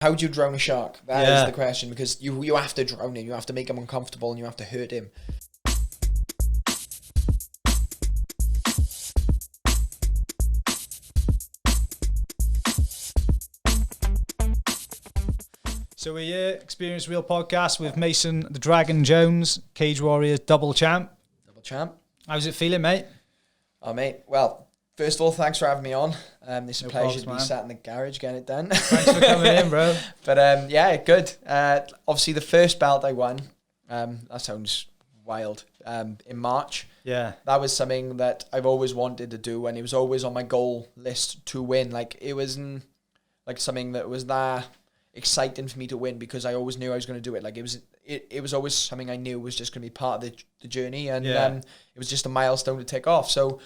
How do you drown a shark? That is the question, because you have to drown him. You have to make him uncomfortable, and you have to hurt him. So we're here, Experience Real Podcast with Mason the Dragon Jones, Cage Warriors double champ. Double champ. How's it feeling, mate? Oh, mate. Well, first of all, thanks for having me on. It's a pleasure to be sat in the garage getting it done. Thanks for coming in, bro. But yeah, good. Obviously, the first belt I won, that sounds wild, in March. Yeah. That was something that I've always wanted to do, and it was always on my goal list to win. Like, it wasn't like something that was that exciting for me to win, because I always knew I was going to do it. Like, it was always something I knew was just going to be part of the journey, and it was just a milestone to tick off. So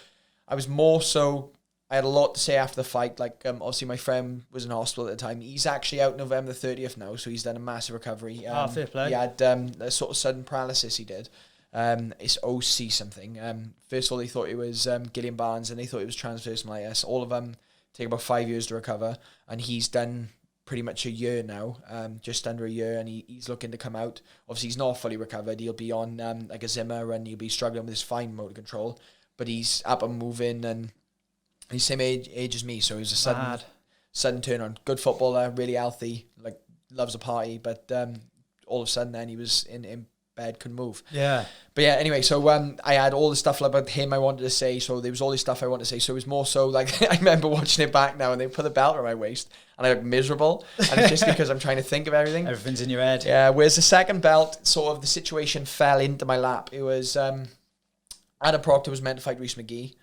I was more so, I had a lot to say after the fight. Like, obviously my friend was in hospital at the time. He's actually out November 30th now, so he's done a massive recovery. Fair play. He had a sort of sudden paralysis he did. It's OC something. First of all, they thought it was Guillain-Barré, and they thought it was transverse myelitis. All of them take about 5 years to recover, and he's done pretty much a year now, just under a year, and he's looking to come out. Obviously, he's not fully recovered. He'll be on like a Zimmer, and he'll be struggling with his fine motor control, but he's up and moving, and he's the same age as me, so he was a sudden turn on. Good footballer, really healthy, like loves a party, but all of a sudden then he was in bed, couldn't move. Yeah. But yeah, anyway, so I had all the stuff about him I wanted to say, so there was all this stuff I wanted to say, so it was more so like, I remember watching it back now, and they put a belt around my waist, and I look miserable, and it's just because I'm trying to think of everything. Everything's in your head. Yeah, whereas the second belt, sort of the situation fell into my lap. It was, Adam Proctor was meant to fight Rhys McGee.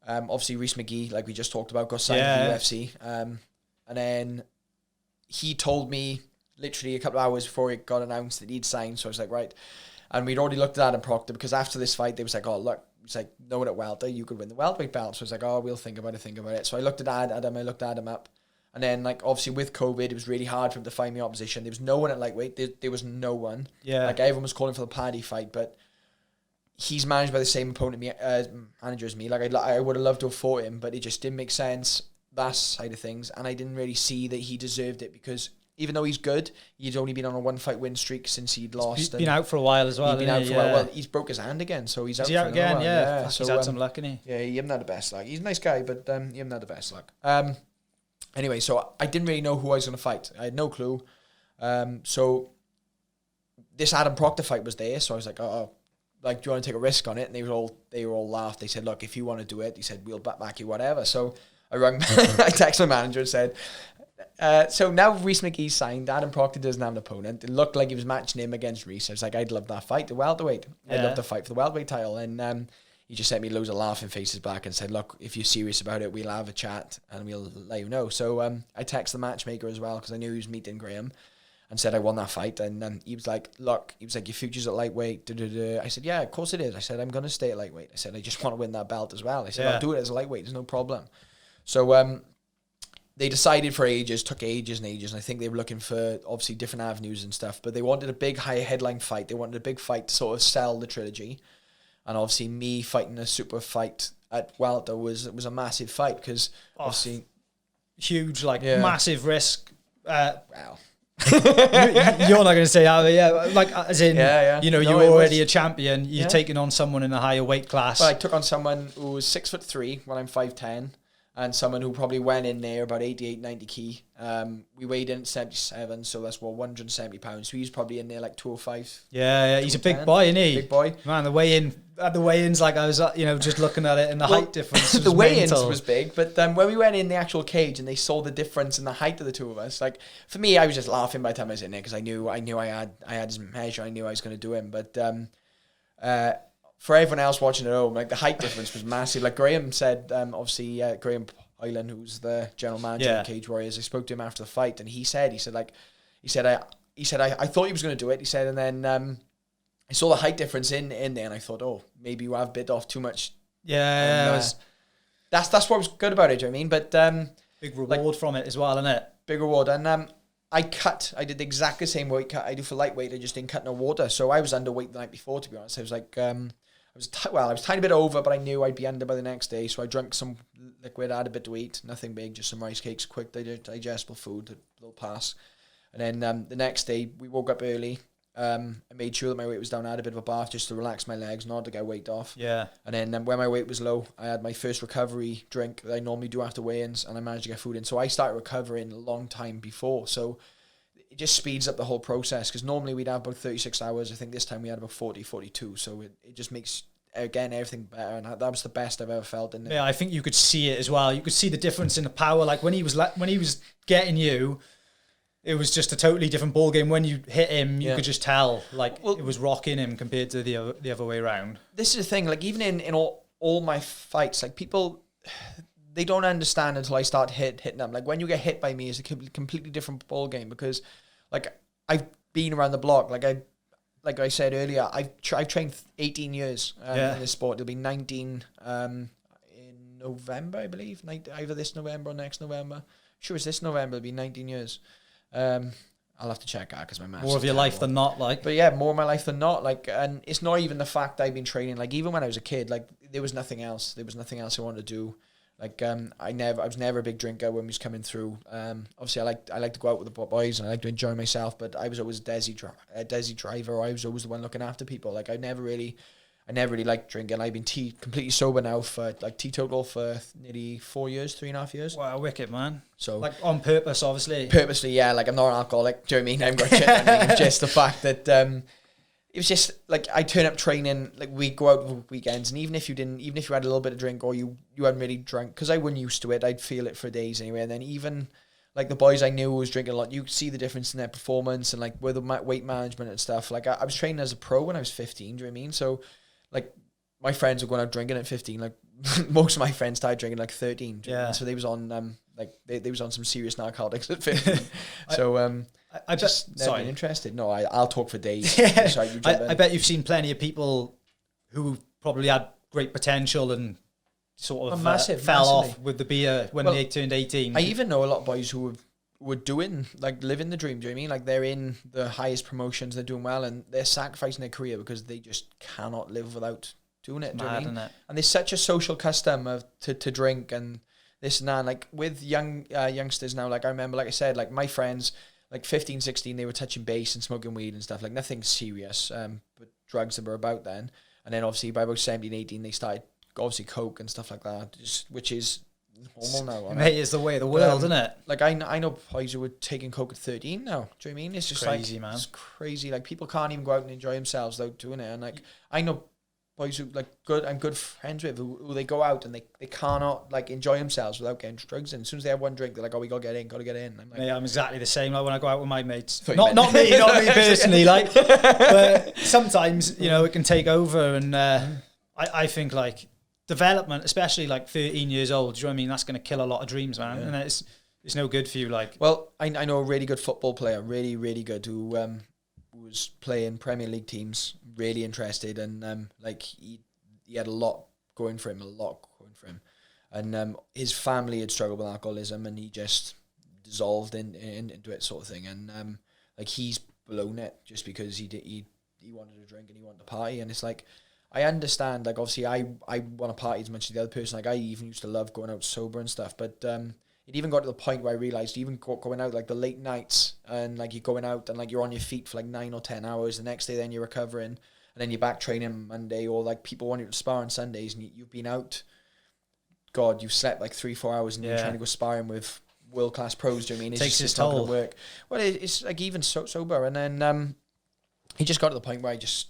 Obviously, Rhys McGee, like we just talked about, got signed to the UFC. And then he told me literally a couple of hours before it got announced that he'd signed. So I was like, right. And we'd already looked at Adam Proctor, because after this fight, they was like, oh, look, it's like, no one at welter, you could win the welterweight belt. So I was like, oh, we'll think about it. So I looked at Adam, I looked Adam up. And then, like, obviously with COVID, it was really hard for him to find me opposition. There was no one at lightweight. There was no one. Yeah. Like, everyone was calling for the Paddy fight, but he's managed by the same manager as me. Like, I would have loved to have fought him, but it just didn't make sense, that side of things. And I didn't really see that he deserved it, because even though he's good, he'd only been on a 1-fight win streak since he'd lost. He's been out for a while as well. He's been out for a while. Well, he's broke his hand again, so he's out for again. While. Yeah. So he's had some luck, isn't he? Yeah, he hasn't had the best luck. He's a nice guy, but he hasn't had the best luck. Anyway, so I didn't really know who I was going to fight. I had no clue. So this Adam Proctor fight was there, so I was like, oh, like, do you want to take a risk on it? And they were all laughed. They said, look, if you want to do it, he said, we'll back you, whatever. So I rang, I texted my manager and said, so now Rhys McGee signed, Adam Proctor doesn't have an opponent. It looked like he was matching him against Rhys. I was like, I'd love that fight, the welterweight. I'd love to fight for the welterweight title. And he just sent me loads of laughing faces back and said, look, if you're serious about it, we'll have a chat and we'll let you know. So I texted the matchmaker as well, because I knew he was meeting Graham, and said I won that fight. And he was like, look, your future's at lightweight. I said, yeah, of course it is. I said, I'm going to stay at lightweight. I said, I just want to win that belt as well. I said, I'll do it as a lightweight. There's no problem. So they decided for ages, took ages and ages. And I think they were looking for, obviously, different avenues and stuff. But they wanted a big, high headline fight. They wanted a big fight to sort of sell the trilogy. And obviously me fighting a super fight at welter was a massive fight, because obviously... Huge, massive risk. Wow. You're not going to say how, like, as in, you're already a champion, you're taking on someone in a higher weight class. Well, I took on someone who was 6'3" when I'm 5'10", and someone who probably went in there about 88, 90 key. We weighed in at 77, so that's 170 pounds. So he's probably in there like 205. Yeah, he's a big boy, isn't he? Big boy. Man, the weigh-ins, like I was, just looking at it, and the height difference was the weigh-ins mental. was big, but when we went in the actual cage and they saw the difference in the height of the two of us, like, for me, I was just laughing by the time I was in there, because I knew I had his measure, I knew I was going to do him, but for everyone else watching at home, like, the height difference was massive. Like Graham said, obviously, Graham Hyland, who's the general manager of Cage Warriors, I spoke to him after the fight, and he said, I thought he was going to do it. He said, and then I saw the height difference in there, and I thought, oh, maybe you have bit off too much. Yeah, and, that's what was good about it. Do you know what I mean? But big reward from it as well, isn't it? Big reward, and I did exactly the same weight cut I do for lightweight. I just didn't cut no water, so I was underweight the night before. To be honest, I was like, I was a tiny bit over, but I knew I'd be under by the next day. So I drank some liquid, had a bit to eat, nothing big, just some rice cakes, quick digestible food, a little pass. And then the next day we woke up early. I made sure that my weight was down. I had a bit of a bath just to relax my legs, not to get weight off. Yeah. And then when my weight was low, I had my first recovery drink that I normally do after weigh-ins, and I managed to get food in. So I started recovering a long time before. So it just speeds up the whole process, because normally we'd have about 36 hours. I think this time we had about 40, 42. So it just makes, again, everything better. And that was the best I've ever felt. Yeah, I think you could see it as well. You could see the difference in the power. Like when he was getting you, it was just a totally different ball game. When you hit him, you could just tell, like, it was rocking him compared to the other way around. This is the thing, like, even in all my fights, like, people, they don't understand until I start hitting them. Like, when you get hit by me, it's a completely different ball game, because, like, I've been around the block. Like I said earlier, I've trained 18 years in this sport. It'll be 19 in November, I believe. Either this November or next November. Sure, it's this November. It'll be 19 years. I'll have to check out, because my maths more of your life than not, like. But yeah, more of my life than not, like. And it's not even the fact that I've been training. Like, even when I was a kid, like, there was nothing else. There was nothing else I wanted to do. Like, I was never a big drinker when we was coming through. Obviously, I like to go out with the boys and I like to enjoy myself. But I was always a Desi driver. I was always the one looking after people. Like, I never really liked drinking. I've been completely sober now for, like, teetotal for nearly 4 years, 3.5 years. Wow, wicked, man. So, like, on purpose, obviously. Purposely, yeah. Like, I'm not an alcoholic. Do you know what I mean? I haven't got shit. I mean, just the fact that it was just like, I turn up training, like, we go out weekends, and even if you had a little bit of drink, or you hadn't really drunk, because I wasn't used to it, I'd feel it for days anyway. And then even like the boys I knew who was drinking a lot, you could see the difference in their performance and, like, with the weight management and stuff. Like, I was training as a pro when I was 15. Do you know what I mean? So, like, my friends were going out drinking at 15. Like, most of my friends started drinking like 13. Yeah. So they was on they was on some serious narcotics at 15. So I just never been interested. No, I'll talk for days. Yeah. Sorry, I bet you've seen plenty of people who probably had great potential and sort of fell off with the beer when they turned 18. I even know a lot of boys who were doing, like, living the dream. Do you know what I mean? Like, they're in the highest promotions, they're doing well, and they're sacrificing their career because they just cannot live without doing it. Do you know what I mean? And there's such a social custom to drink and this and that. And, like, with youngsters now, like, I remember, like I said, like, my friends, like 15, 16, they were touching base and smoking weed and stuff, like, nothing serious, but drugs that were about then. And then obviously by about 17, 18, they started obviously coke and stuff like that, which is normal now. Mate, it's the way of the world, isn't it? Like, I know boys who were taking coke at 13 now. Do you know what I mean? It's just crazy, like, man. It's crazy. Like, people can't even go out and enjoy themselves without doing it. And, like, I know boys who, like, good friends with who they go out and they cannot, like, enjoy themselves without getting drugs in. As soon as they have one drink, they're like, oh, we gotta get in. I'm like, yeah, I'm exactly the same. Like, when I go out with my mates, not me personally, like, but sometimes, you know, it can take over. And I think, like, development, especially like 13 years old, do you know what I mean? That's going to kill a lot of dreams, man. Yeah. And it's no good for you. Like, well, I know a really good football player, really, really good, who was playing Premier League teams, really interested, and like, he had a lot going for him, and his family had struggled with alcoholism, and he just dissolved into it, sort of thing. And like, he's blown it just because he wanted to drink and he wanted to party. And it's like, I understand, like, obviously I want to party as much as the other person. Like, I even used to love going out sober and stuff, but it even got to the point where I realised, even going out, like, the late nights, and, like, you're going out and, like, you're on your feet for like 9 or 10 hours. The next day then you're recovering, and then you're back training Monday, or, like, people want you to spar on Sundays, and you've been out, God, you've slept like 3-4 hours, and you're trying to go sparring with world-class pros. Do you know what I mean? It's takes its not toll. going to work. Well, it's like, even sober, and then he just got to the point where I just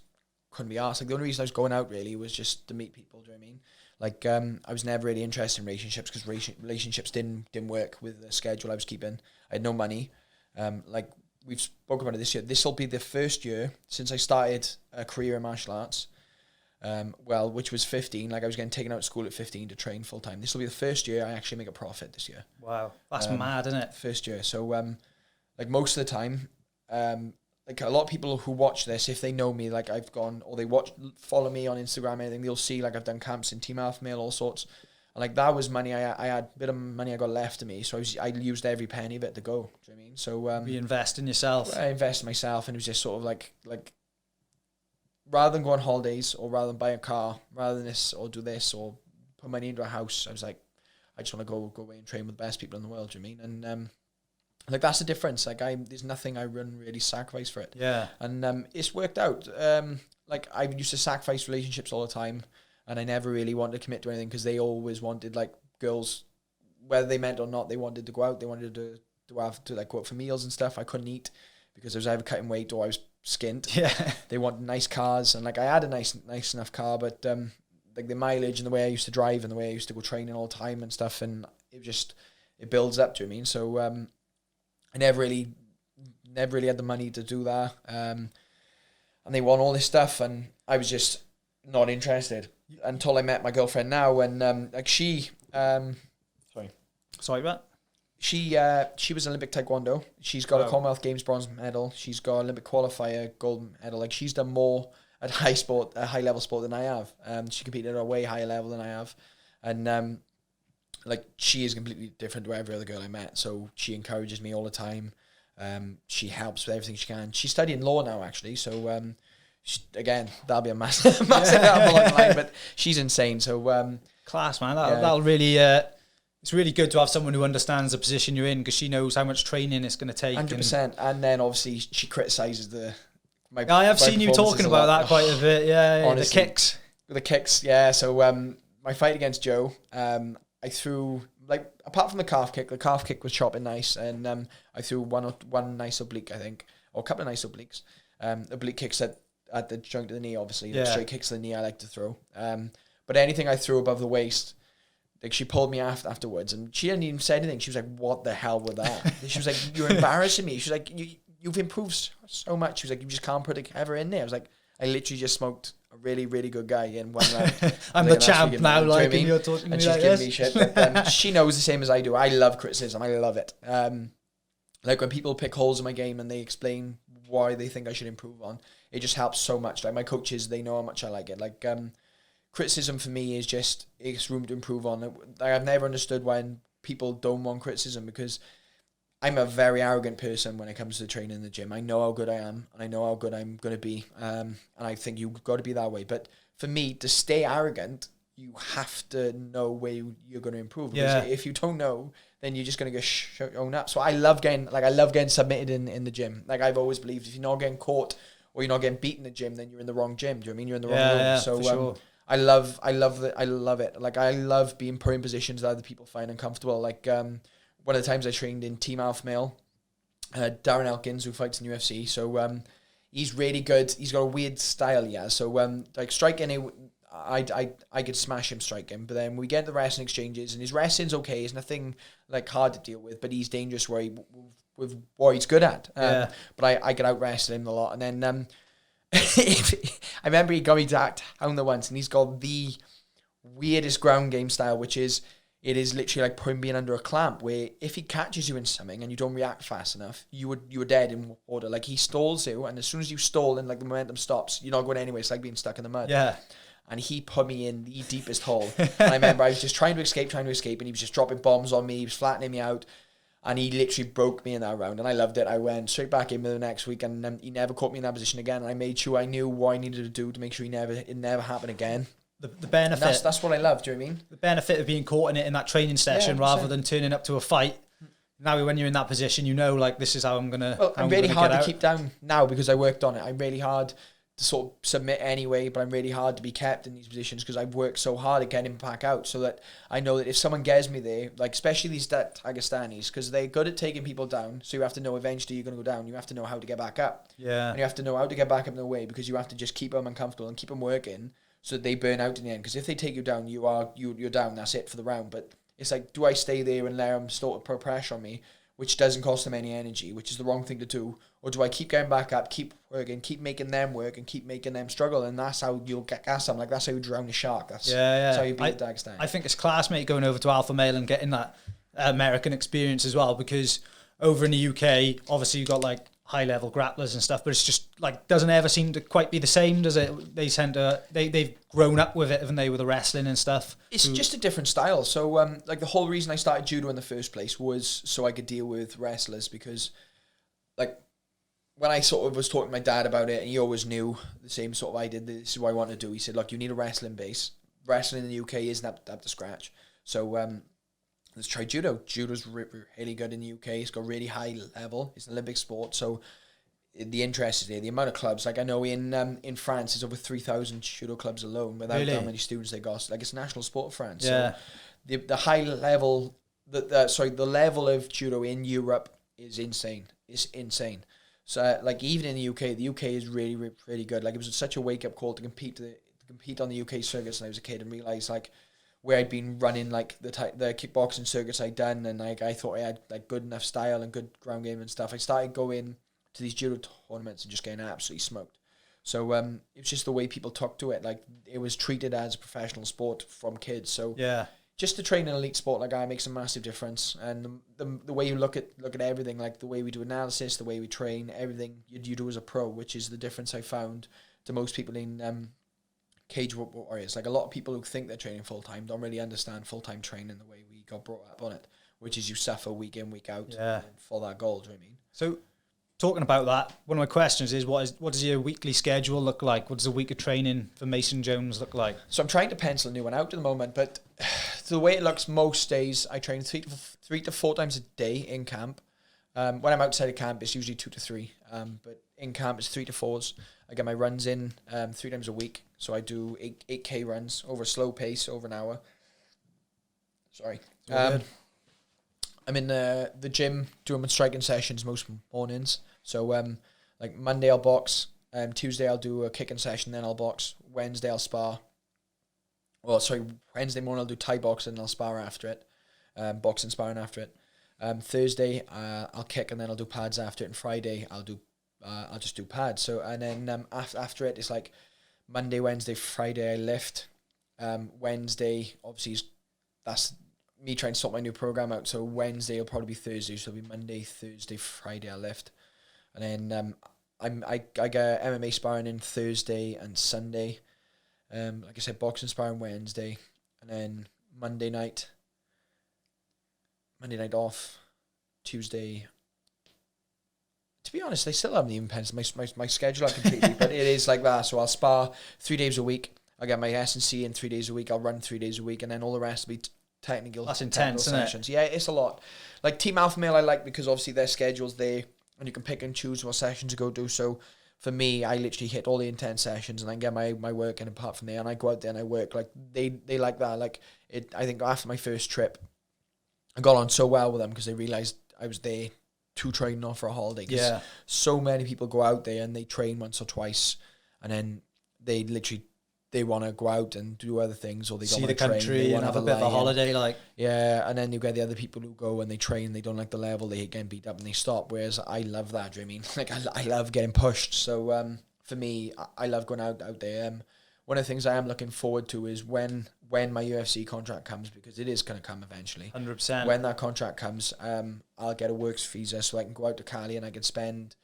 couldn't be asked. Like, the only reason I was going out really was just to meet people. Do you know what I mean? Like, I was never really interested in relationships, because relationships didn't work with the schedule I was keeping. I had no money. Like, we've spoken about it this year. This will be the first year since I started a career in martial arts. Which was 15. Like, I was getting taken out of school at 15 to train full time. This will be the first year I actually make a profit this year. Wow, that's mad, isn't it? First year. So, like, most of the time, like, a lot of people who watch this, if they know me, like, I've gone, or they follow me on Instagram, anything, they'll see, like, I've done camps in Team Alpha Male, all sorts. And, like, that was money I had, a bit of money I got left to me, so I used every penny of it to go. Do you know what I mean? So you invest in yourself. I invest in myself, and it was just sort of like rather than go on holidays, or rather than buy a car, rather than this, or do this, or put money into a house, I was like, I just want to go away and train with the best people in the world. Do you know what I mean? And Like, that's the difference. Like, there's nothing I wouldn't really sacrifice for it. Yeah. And it's worked out. Like, I used to sacrifice relationships all the time, and I never really wanted to commit to anything because they always wanted, like, girls, whether they meant or not, they wanted to go out. They wanted to have to, like, go out for meals and stuff. I couldn't eat because I was either cutting weight or I was skint. Yeah. They wanted nice cars, and, like, I had a nice enough car, but like, the mileage and the way I used to drive and the way I used to go training all the time and stuff, and it builds up, do you know what I mean? So I never really had the money to do that. And they want all this stuff, and I was just not interested until I met my girlfriend now, and like, she But she was Olympic Taekwondo. She's got a Commonwealth Games bronze medal. She's got Olympic qualifier gold medal. Like, she's done more at high level sport than I have. She competed at a way higher level than I have, and like, she is completely different to every other girl I met. So she encourages me all the time. She helps with everything she can. She's studying law now, actually. So again, that'll be a massive help along the line. But she's insane. So class, man. That'll really. It's really good to have someone who understands the position you're in, because she knows how much training it's going to take. 100%. And then obviously she criticises I have seen you talking about that quite a bit. Yeah, honestly, the kicks. Yeah. So my fight against Joe, I threw, like, apart from the calf kick was chopping nice, and I threw one nice oblique, I think, or a couple of nice obliques. Oblique kicks at the joint of the knee, obviously. The straight kicks to the knee I like to throw. But anything I threw above the waist, like, she pulled me afterwards, and she didn't even say anything. She was like, "What the hell with that?" She was like, "You're embarrassing me." She was like, "You've improved so much." She was like, "You just can't put it ever in there." I was like, "I literally just smoked a really, really good guy in one round." I'm the champ now, like, and you're talking to me like this. And she's giving me shit. But, she knows the same as I do. I love criticism. I love it. Like, when people pick holes in my game and they explain why they think I should improve on, it just helps so much. Like, my coaches, they know how much I like it. Like, criticism for me is just, it's room to improve on. I've never understood when people don't want criticism, because I'm a very arrogant person when it comes to training in the gym. I know how good I am, and I know how good I'm going to be, and I think you've got to be that way. But for me, to stay arrogant, you have to know where you're going to improve. Because if you don't know, then you're just going to get shown up. So I love getting submitted in the gym. Like, I've always believed, if you're not getting caught or you're not getting beaten in the gym, then you're in the wrong gym. Do you know what I mean? You're in the wrong room. Yeah, so for sure. I love it. Like, I love being put in positions that other people find uncomfortable. Like, one of the times I trained in Team Alpha Male, Darren Elkins, who fights in UFC. So he's really good. He's got a weird style, yeah. So like, striking, I could smash him striking, but then we get the wrestling exchanges, and his wrestling's okay. It's nothing, like, hard to deal with, but he's dangerous with what he's good at. But I could out wrestle him a lot, and then. I remember he got me to down the once, and he's got the weirdest ground game style, which is, it is literally like him being under a clamp, where if he catches you in something and you don't react fast enough, you were dead in order. Like, he stalls you, and as soon as you stall and, like, the momentum stops, you're not going anywhere. It's like being stuck in the mud. Yeah. And he put me in the deepest hole. And I remember I was just trying to escape, and he was just dropping bombs on me. He was flattening me out. And he literally broke me in that round, and I loved it. I went straight back in the next week, and he never caught me in that position again. And I made sure I knew what I needed to do to make sure it never happened again. The benefit. That's what I love. Do you know what I mean? The benefit of being caught in it in that training session, rather than turning up to a fight. Now, when you're in that position, you know, like, this is how I'm gonna. Well, I'm really hard to keep down now because I worked on it. I'm really hard to sort of submit anyway, but I'm really hard to be kept in these positions because I've worked so hard at getting back out, so that I know that if someone gets me there, like, especially these Dagestanis, because they're good at taking people down, so you have to know eventually you're going to go down. You have to know how to get back up. Yeah. And you have to know how to get back up in the way, because you have to just keep them uncomfortable and keep them working so that they burn out in the end. Because if they take you down, you're down. That's it for the round. But it's like, do I stay there and let them start to put pressure on me, which doesn't cost them any energy, which is the wrong thing to do? Or do I keep getting back up, keep working, keep making them work, and keep making them struggle? And that's how you'll get gas them. Like, that's how you drown a shark. That's how you beat a Dagestan. I think it's class, mate, going over to Alpha Male and getting that American experience as well, because over in the UK, obviously you've got, like, high-level grapplers and stuff, but it's just, like, doesn't ever seem to quite be the same, does it? They tend to, they've grown up with it, haven't they, with the wrestling and stuff? It's just a different style. So, like, the whole reason I started judo in the first place was so I could deal with wrestlers, because, like, when I sort of was talking to my dad about it, and he always knew the same sort of I did, this is what I want to do. He said, look, you need a wrestling base. Wrestling in the UK isn't up to scratch. So let's try judo. Judo's really good in the UK. It's got really high level. It's an Olympic sport, so the interest is there. The amount of clubs, like I know in France, there's over 3,000 judo clubs alone. Without how many students they got, like it's a national sport of France. Yeah. So the high level, the level of judo in Europe is insane. It's insane. So like even in the UK is really, really, really good. Like it was such a wake up call to compete on the UK circuits when I was a kid and realize like where I'd been running like the kickboxing circuits I'd done, and like I thought I had like good enough style and good ground game and stuff. I started going to these judo tournaments and just getting absolutely smoked. So it was just the way people talked to it. Like it was treated as a professional sport from kids. So yeah, just to train an elite sport like I makes a massive difference. And the way you look at everything, like the way we do analysis, the way we train, everything you do as a pro, which is the difference I found to most people in cage warriors. Like a lot of people who think they're training full time don't really understand full time training the way we got brought up on it, which is you suffer week in, week out for that goal. Do you know what I mean? So talking about that, one of my questions is what does your weekly schedule look like? What does a week of training for Mason Jones look like? So I'm trying to pencil a new one out at the moment, but the way it looks most days, I train 3 to 4 times a day in camp. When I'm outside of camp, it's usually 2 to 3. But in camp, it's 3 to 4s. I get my runs in 3 times a week. So I do 8K runs over a slow pace, over an hour. Sorry. I'm in the gym doing my striking sessions most mornings. So like Monday I'll box. Tuesday I'll do a kicking session, then I'll box. Wednesday I'll spar. Wednesday morning I'll do Thai boxing and I'll spar after it. Boxing sparring after it. Thursday I'll kick and then I'll do pads after it. And Friday I'll just do pads. So and then after it it's like Monday, Wednesday, Friday I lift. Wednesday obviously that's me trying to sort my new program out. So Wednesday will probably be Thursday. So it'll be Monday, Thursday, Friday I lift. And then I get MMA sparring in Thursday and Sunday. Like I said, boxing sparring Wednesday, and then Monday night off. Tuesday. To be honest, I still haven't even penciled my schedule out completely, but it is like that. So I'll spar 3 days a week. I'll get my S&C in 3 days a week. I'll run 3 days a week, and then all the rest will be technical. That's intense, isn't sessions. Yeah, it's a lot. Like Team Alpha Male, I like because obviously their schedule's there, and you can pick and choose what sessions to go do. So for me, I literally hit all the intense sessions and I get my work in apart from there, and I go out there and I work. Like they like that. Like it. I think after my first trip, I got on so well with them because they realized I was there to train, not for a holiday. Yeah. So many people go out there and they train once or twice, and then they literally want to go out and do other things, or they don't see want the to train. Country they and have a bit of a holiday, like and then you get the other people who go and they train, they don't like the level, they get beat up and they stop. Whereas I love that. Do you know what I mean? Like I love getting pushed. So for me, I love going out there. One of the things I am looking forward to is when my UFC contract comes, because it is going to come eventually. 100%. When that contract comes, I'll get a works visa so I can go out to Cali and I can spend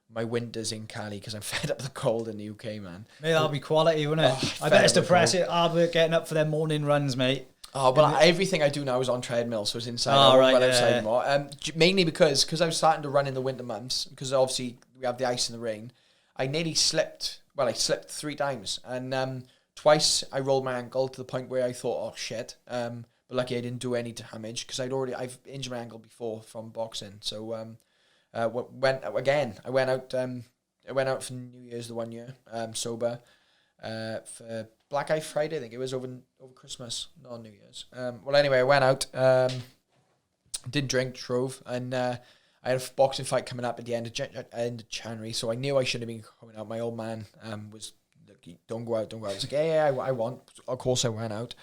my winters in Cali because I'm fed up with the cold in the UK, man. Mate, that'll be quality, wouldn't it? I bet it's depressing. Hard work getting up for their morning runs, mate. Oh, well, everything I do now is on treadmill, so it's inside. I don't run outside anymore. Mainly because I was starting to run in the winter months, because obviously we have the ice and the rain. I nearly slipped. Well, I slipped 3 times, and twice I rolled my ankle to the point where I thought, oh shit. But lucky I didn't do any damage because I've injured my ankle before from boxing. So I went out for New Year's the one year, sober, for Black Eye Friday. I think it was over Christmas, not New Year's. Well, anyway, I went out, didn't drink, drove, and I had a boxing fight coming up at the end of January, so I knew I shouldn't have been coming out. My old man was, don't go out. I was like, yeah, I want. Of course I went out.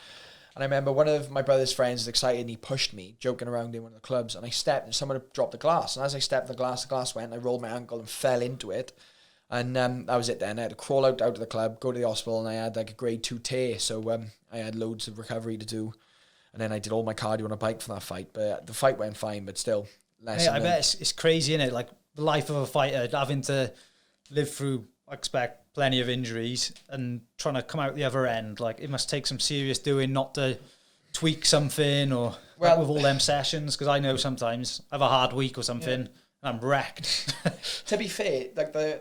And I remember one of my brother's friends was excited and he pushed me, joking around in one of the clubs, and I stepped and someone had dropped the glass. And as I stepped in the glass went, and I rolled my ankle and fell into it. And that was it then. I had to crawl out of the club, go to the hospital, and I had like a grade 2 tear. So I had loads of recovery to do. And then I did all my cardio on a bike for that fight. But the fight went fine, but still less. I bet it's crazy, isn't it? Like the life of a fighter, having to live through, I expect, plenty of injuries and trying to come out the other end. Like it must take some serious doing not to tweak something or with all them sessions, because I know sometimes I have a hard week or something and I'm wrecked. To be fair, like the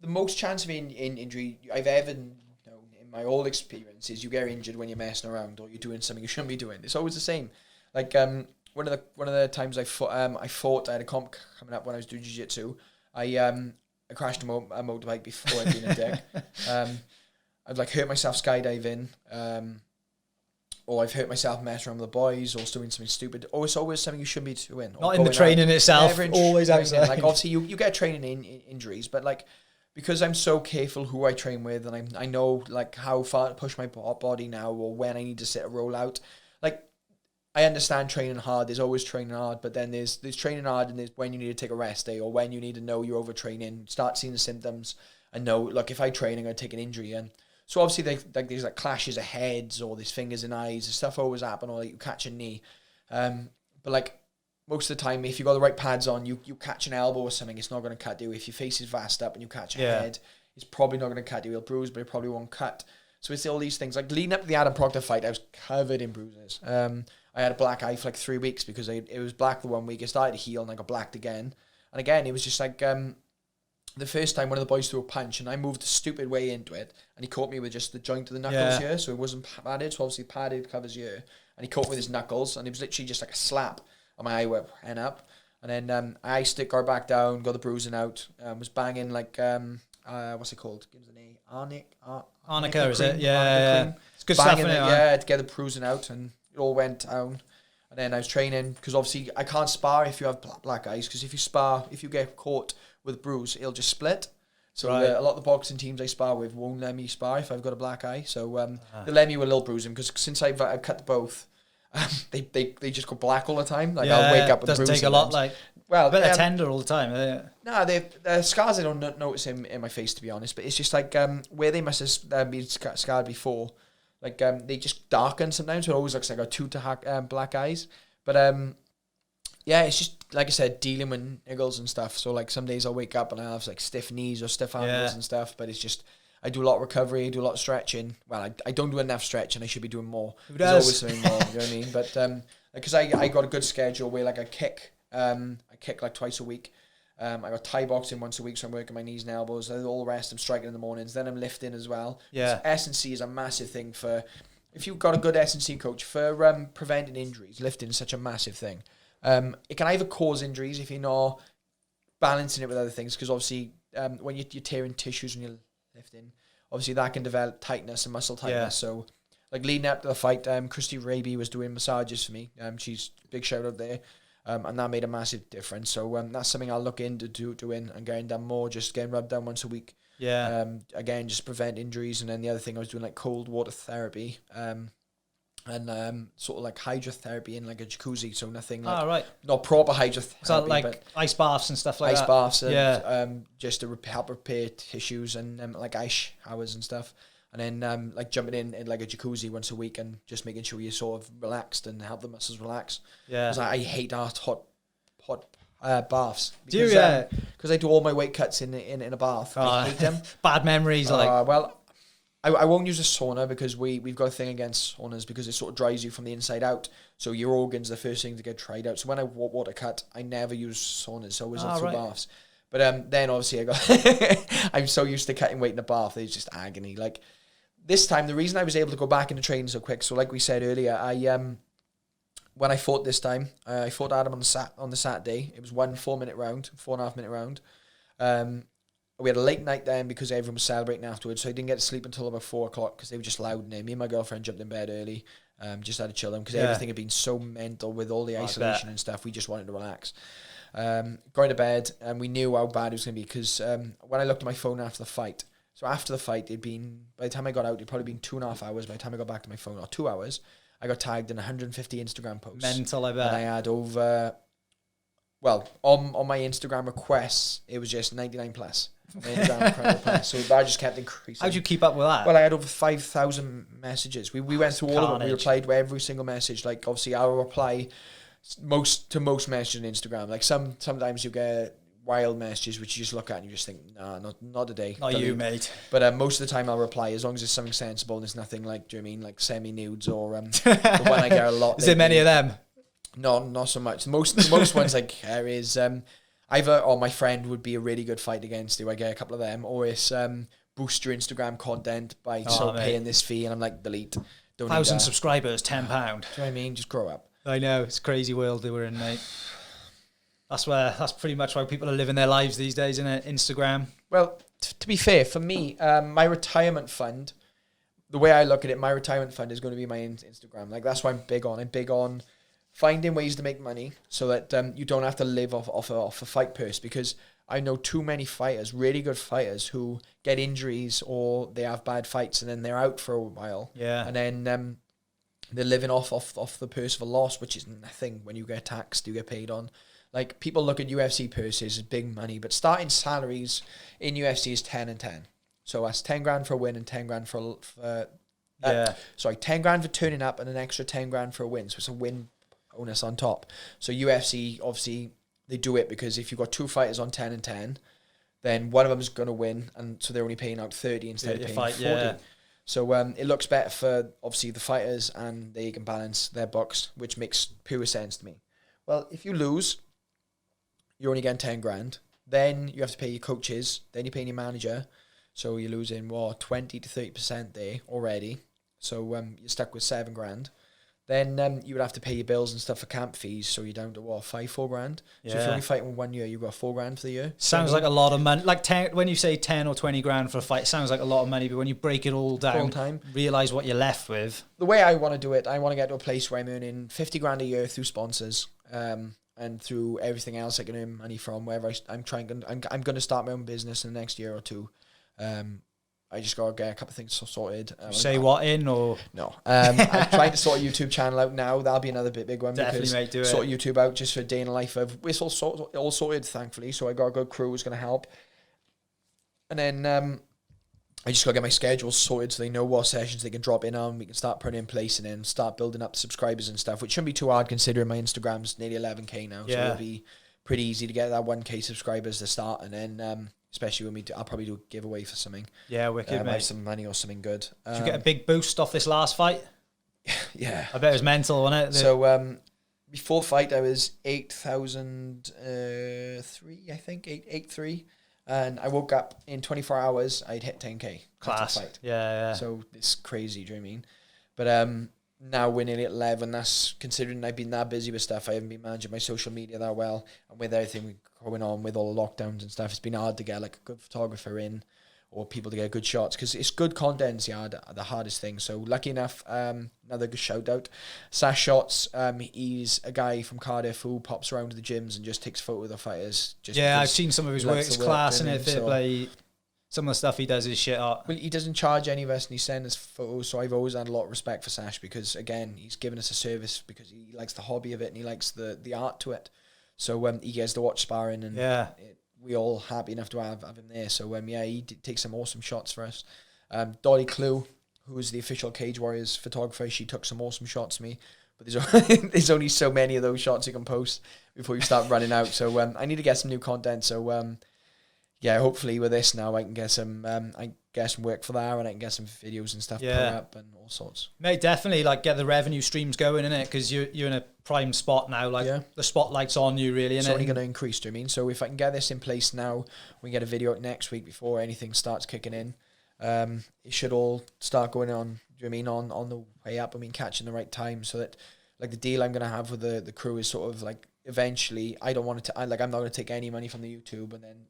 most chance of injury I've ever known in my old experience is you get injured when you're messing around or you're doing something you shouldn't be doing. It's always the same. Like one of the times I fought, I had a comp coming up when I was doing jiu-jitsu. I crashed a motorbike before I'd been a dick. I've like hurt myself skydiving, or I've hurt myself messing around with the boys, or doing something stupid. Or it's always something you shouldn't be doing. Not in the training itself, always outside. Like obviously you get training injuries, but like because I'm so careful who I train with, and I know like how far to push my body now, or when I need to sit a roll out. Like I understand training hard. There's always training hard, but then there's training hard, and there's when you need to take a rest day, or when you need to know you're overtraining, start seeing the symptoms, and know, look, if I train, I'm going to take an injury. And so obviously there's like clashes of heads, or there's fingers and eyes, and stuff always happen, or like you catch a knee. But like most of the time, if you got the right pads on, you catch an elbow or something, it's not going to cut you. If your face is vast up and you catch a head, it's probably not going to cut you. It'll bruise, but it probably won't cut. So it's all these things. Like leading up to the Adam Proctor fight, I was covered in bruises. I had a black eye for like 3 weeks because it was black the 1 week. It started to heal and I got blacked again. And again, it was just like the first time one of the boys threw a punch and I moved a stupid way into it, and he caught me with just the joint of the knuckles here, so it wasn't padded. So obviously padded covers here, and he caught me with his knuckles, and it was literally just like a slap, and my eye went up. And then I stick got back down, got the bruising out, was banging like what's it called? Gives an A, Arnica, is it? Yeah. It's good stuff in it. Yeah, to get the bruising out, and it all went down. And then I was training because obviously I can't spar if you have black eyes, because if you get caught with a bruise, it'll just split. So a lot of the boxing teams I spar with won't let me spar if I've got a black eye. So they let me with a little bruising, because since I've cut both, they just go black all the time. Like I'll wake up with bruising. Doesn't take a lot. Like a bit of tender all the time. No, the scars I don't notice in my face, to be honest. But it's just like where they must have been scarred before. Like they just darken sometimes, so it always looks like I got two black eyes. But yeah, it's just like I said, dealing with niggles and stuff. So like some days I'll wake up and I'll have like stiff knees or stiff ankles and stuff. But it's just I do a lot of recovery, I do a lot of stretching. Well, I don't do enough stretching. I should be doing more. Who does? There's always something more. You know what I mean? But because I got a good schedule where like I kick like twice a week. I got Thai boxing once a week, so I'm working my knees and elbows. Then all the rest, I'm striking in the mornings. Then I'm lifting as well. Yeah. S&C is a massive thing for, if you've got a good S&C coach, for preventing injuries. Lifting is such a massive thing. It can either cause injuries if you're not balancing it with other things, because obviously when you're tearing tissues when you're lifting, obviously that can develop tightness and muscle tightness. So like leading up to the fight, Christy Raby was doing massages for me. She's big shout out there. And that made a massive difference. So that's something I'll look into doing and getting done more, just getting rubbed down once a week. Yeah. Again, just prevent injuries. And then the other thing I was doing like cold water therapy, and sort of like hydrotherapy in like a jacuzzi. So nothing like not proper hydrotherapy. So like ice baths and stuff like that. Ice baths and just to help repair tissues, and like ice showers and stuff. And then like jumping in like a jacuzzi once a week and just making sure you're sort of relaxed and help the muscles relax. Yeah. Because I hate hot baths. Do you? Yeah. Because I do all my weight cuts in a bath. I hate them. Bad memories. Well, I won't use a sauna because we've got a thing against saunas because it sort of dries you from the inside out. So your organs are the first thing to get dried out. So when I water cut, I never use saunas. So I always through baths. But then obviously I'm so used to cutting weight in a bath. It's just agony. Like, this time, the reason I was able to go back into training so quick, so like we said earlier, when I fought this time, I fought Adam on the Saturday. It was 1 4-minute round, 4.5 minute round. We had a late night then because everyone was celebrating afterwards, so I didn't get to sleep until about 4 o'clock because they were just loud in there. Me and my girlfriend jumped in bed early, just had to chill them because everything had been so mental with all the isolation and stuff. We just wanted to relax. Going to bed, and we knew how bad it was going to be because when I looked at my phone after the fight, so after the fight, by the time I got out, it'd probably been 2.5 hours. By the time I got back to my phone, or 2 hours, I got tagged in 150 Instagram posts. Mental, I bet. And I had over, on my Instagram requests, it was just 99 plus. So that just kept increasing. How'd you keep up with that? Well, I had over 5,000 messages. We went through all of them. We replied to every single message. Like, obviously, I'll reply to most messages on Instagram. Like, sometimes you get wild messages which you just look at and you just think, nah, not today. Not you, mate. But most of the time I'll reply as long as it's something sensible and there's nothing like, do you know what I mean, like semi-nudes or the one I get a lot. Is there many of them? No, not so much. The most ones I care is either my friend would be a really good fight against you. I get a couple of them, or it's boost your Instagram content by paying this fee, and I'm like, delete. 1,000 subscribers, £10. Do you know what I mean? Just grow up. I know, it's a crazy world that we're in, mate. That's pretty much why people are living their lives these days, isn't it? Instagram. Well, to be fair, for me, my retirement fund, the way I look at it, my retirement fund is going to be my Instagram. Like, that's what I'm big on. I'm big on finding ways to make money so that you don't have to live off a fight purse, because I know too many fighters, really good fighters, who get injuries or they have bad fights and then they're out for a while. Yeah. And then they're living off the purse of a loss, which is nothing when you get taxed, you get paid on. Like, people look at UFC purses as big money, but starting salaries in UFC is 10 and 10. So that's 10 grand for a win and 10 grand for 10 grand for turning up and an extra 10 grand for a win. So it's a win bonus on top. So UFC, obviously, they do it because if you've got two fighters on 10 and 10, then one of them is going to win, and so they're only paying out 30 instead of paying 40. Yeah. So it looks better for, obviously, the fighters, and they can balance their books, which makes pure sense to me. Well, if you lose, you're only getting 10 grand. Then you have to pay your coaches. Then you're paying your manager. So you're losing, 20 to 30% there already. So you're stuck with 7 grand. Then you would have to pay your bills and stuff for camp fees. So you're down to, 4 grand. Yeah. So if you're only fighting 1 year, you've got 4 grand for the year. Sounds like a lot of money. Like, when you say 10 or 20 grand for a fight, it sounds like a lot of money. But when you break it all down, realise what you're left with. The way I want to do it, I want to get to a place where I'm earning 50 grand a year through sponsors. And through everything else I can earn money from, wherever I'm going to start my own business in the next year or two. I just got to get a couple of things sorted. Say what in or? No. I'm trying to sort a YouTube channel out now. That'll be another big one. Definitely, mate, do it. Sort YouTube out just for a day in the life of... It's all sorted, thankfully. So I got a good crew who's going to help. And then I just got to get my schedule sorted so they know what sessions they can drop in on. We can start putting in place and then start building up subscribers and stuff, which shouldn't be too hard considering my Instagram's nearly 11k now. Yeah. So it'll be pretty easy to get that 1k subscribers to start. And then, especially when I'll probably do a giveaway for something. Yeah, wicked, mate. Have some money or something good. Did you get a big boost off this last fight? Yeah. I bet it was mental, wasn't it? So, before the fight, I was 8,003, I think, 8,3. And I woke up in 24 hours, I'd hit 10k. Class. Fight. Yeah. So it's crazy, do you know what I mean? But now we're nearly at 11. That's considering I've been that busy with stuff. I haven't been managing my social media that well. And with everything going on with all the lockdowns and stuff, it's been hard to get like a good photographer in or people to get good shots, because it's good content's the hardest thing. So lucky enough, another good shout out, Sash Shots. He's a guy from Cardiff who pops around to the gyms and just takes photos of the fighters. I've seen some of his work. It's class, and some of the stuff he does is shit up. Well, he doesn't charge any of us, and he sends us photos. So I've always had a lot of respect for Sash, because again, he's given us a service because he likes the hobby of it and he likes the art to it. So he gets to watch sparring, and we're all happy enough to have him there. So he takes some awesome shots for us. Dolly Clue, who's the official Cage Warriors photographer, she took some awesome shots of me. But there's only so many of those shots you can post before you start running out. So I need to get some new content. So hopefully with this now I can get some work for that, and I can get some videos and stuff put up and all sorts. Mate, definitely get the revenue streams going, innit? Because you're in a prime spot now. The spotlight's on you, really, innit? It's only going to increase, do you mean? So if I can get this in place now, we get a video out next week before anything starts kicking in. It should all start going on, do you mean, on the way up. I mean, catching the right time, so that the deal I'm going to have with the crew is sort of eventually, I don't want it to, I'm not going to take any money from the YouTube, and then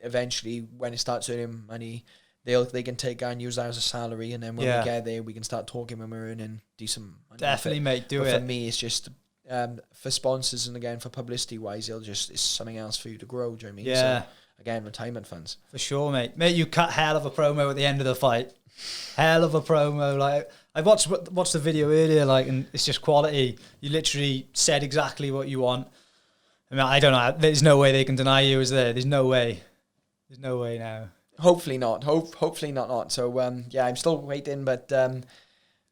eventually when it starts earning money, they can take and use that as a salary, and then when we get there, we can start talking when we're earning decent money. Definitely, mate, do it. For me, it's just for sponsors and again for publicity wise, it's something else for you to grow. Do you know what I mean? Yeah. So, again, retirement funds. For sure, mate. Mate, you cut hell of a promo at the end of the fight. Hell of a promo. I watched the video earlier, and it's just quality. You literally said exactly what you want. I mean, I don't know. There's no way they can deny you, is there? There's no way. There's no way now. Hopefully not. Hopefully not. So I'm still waiting, but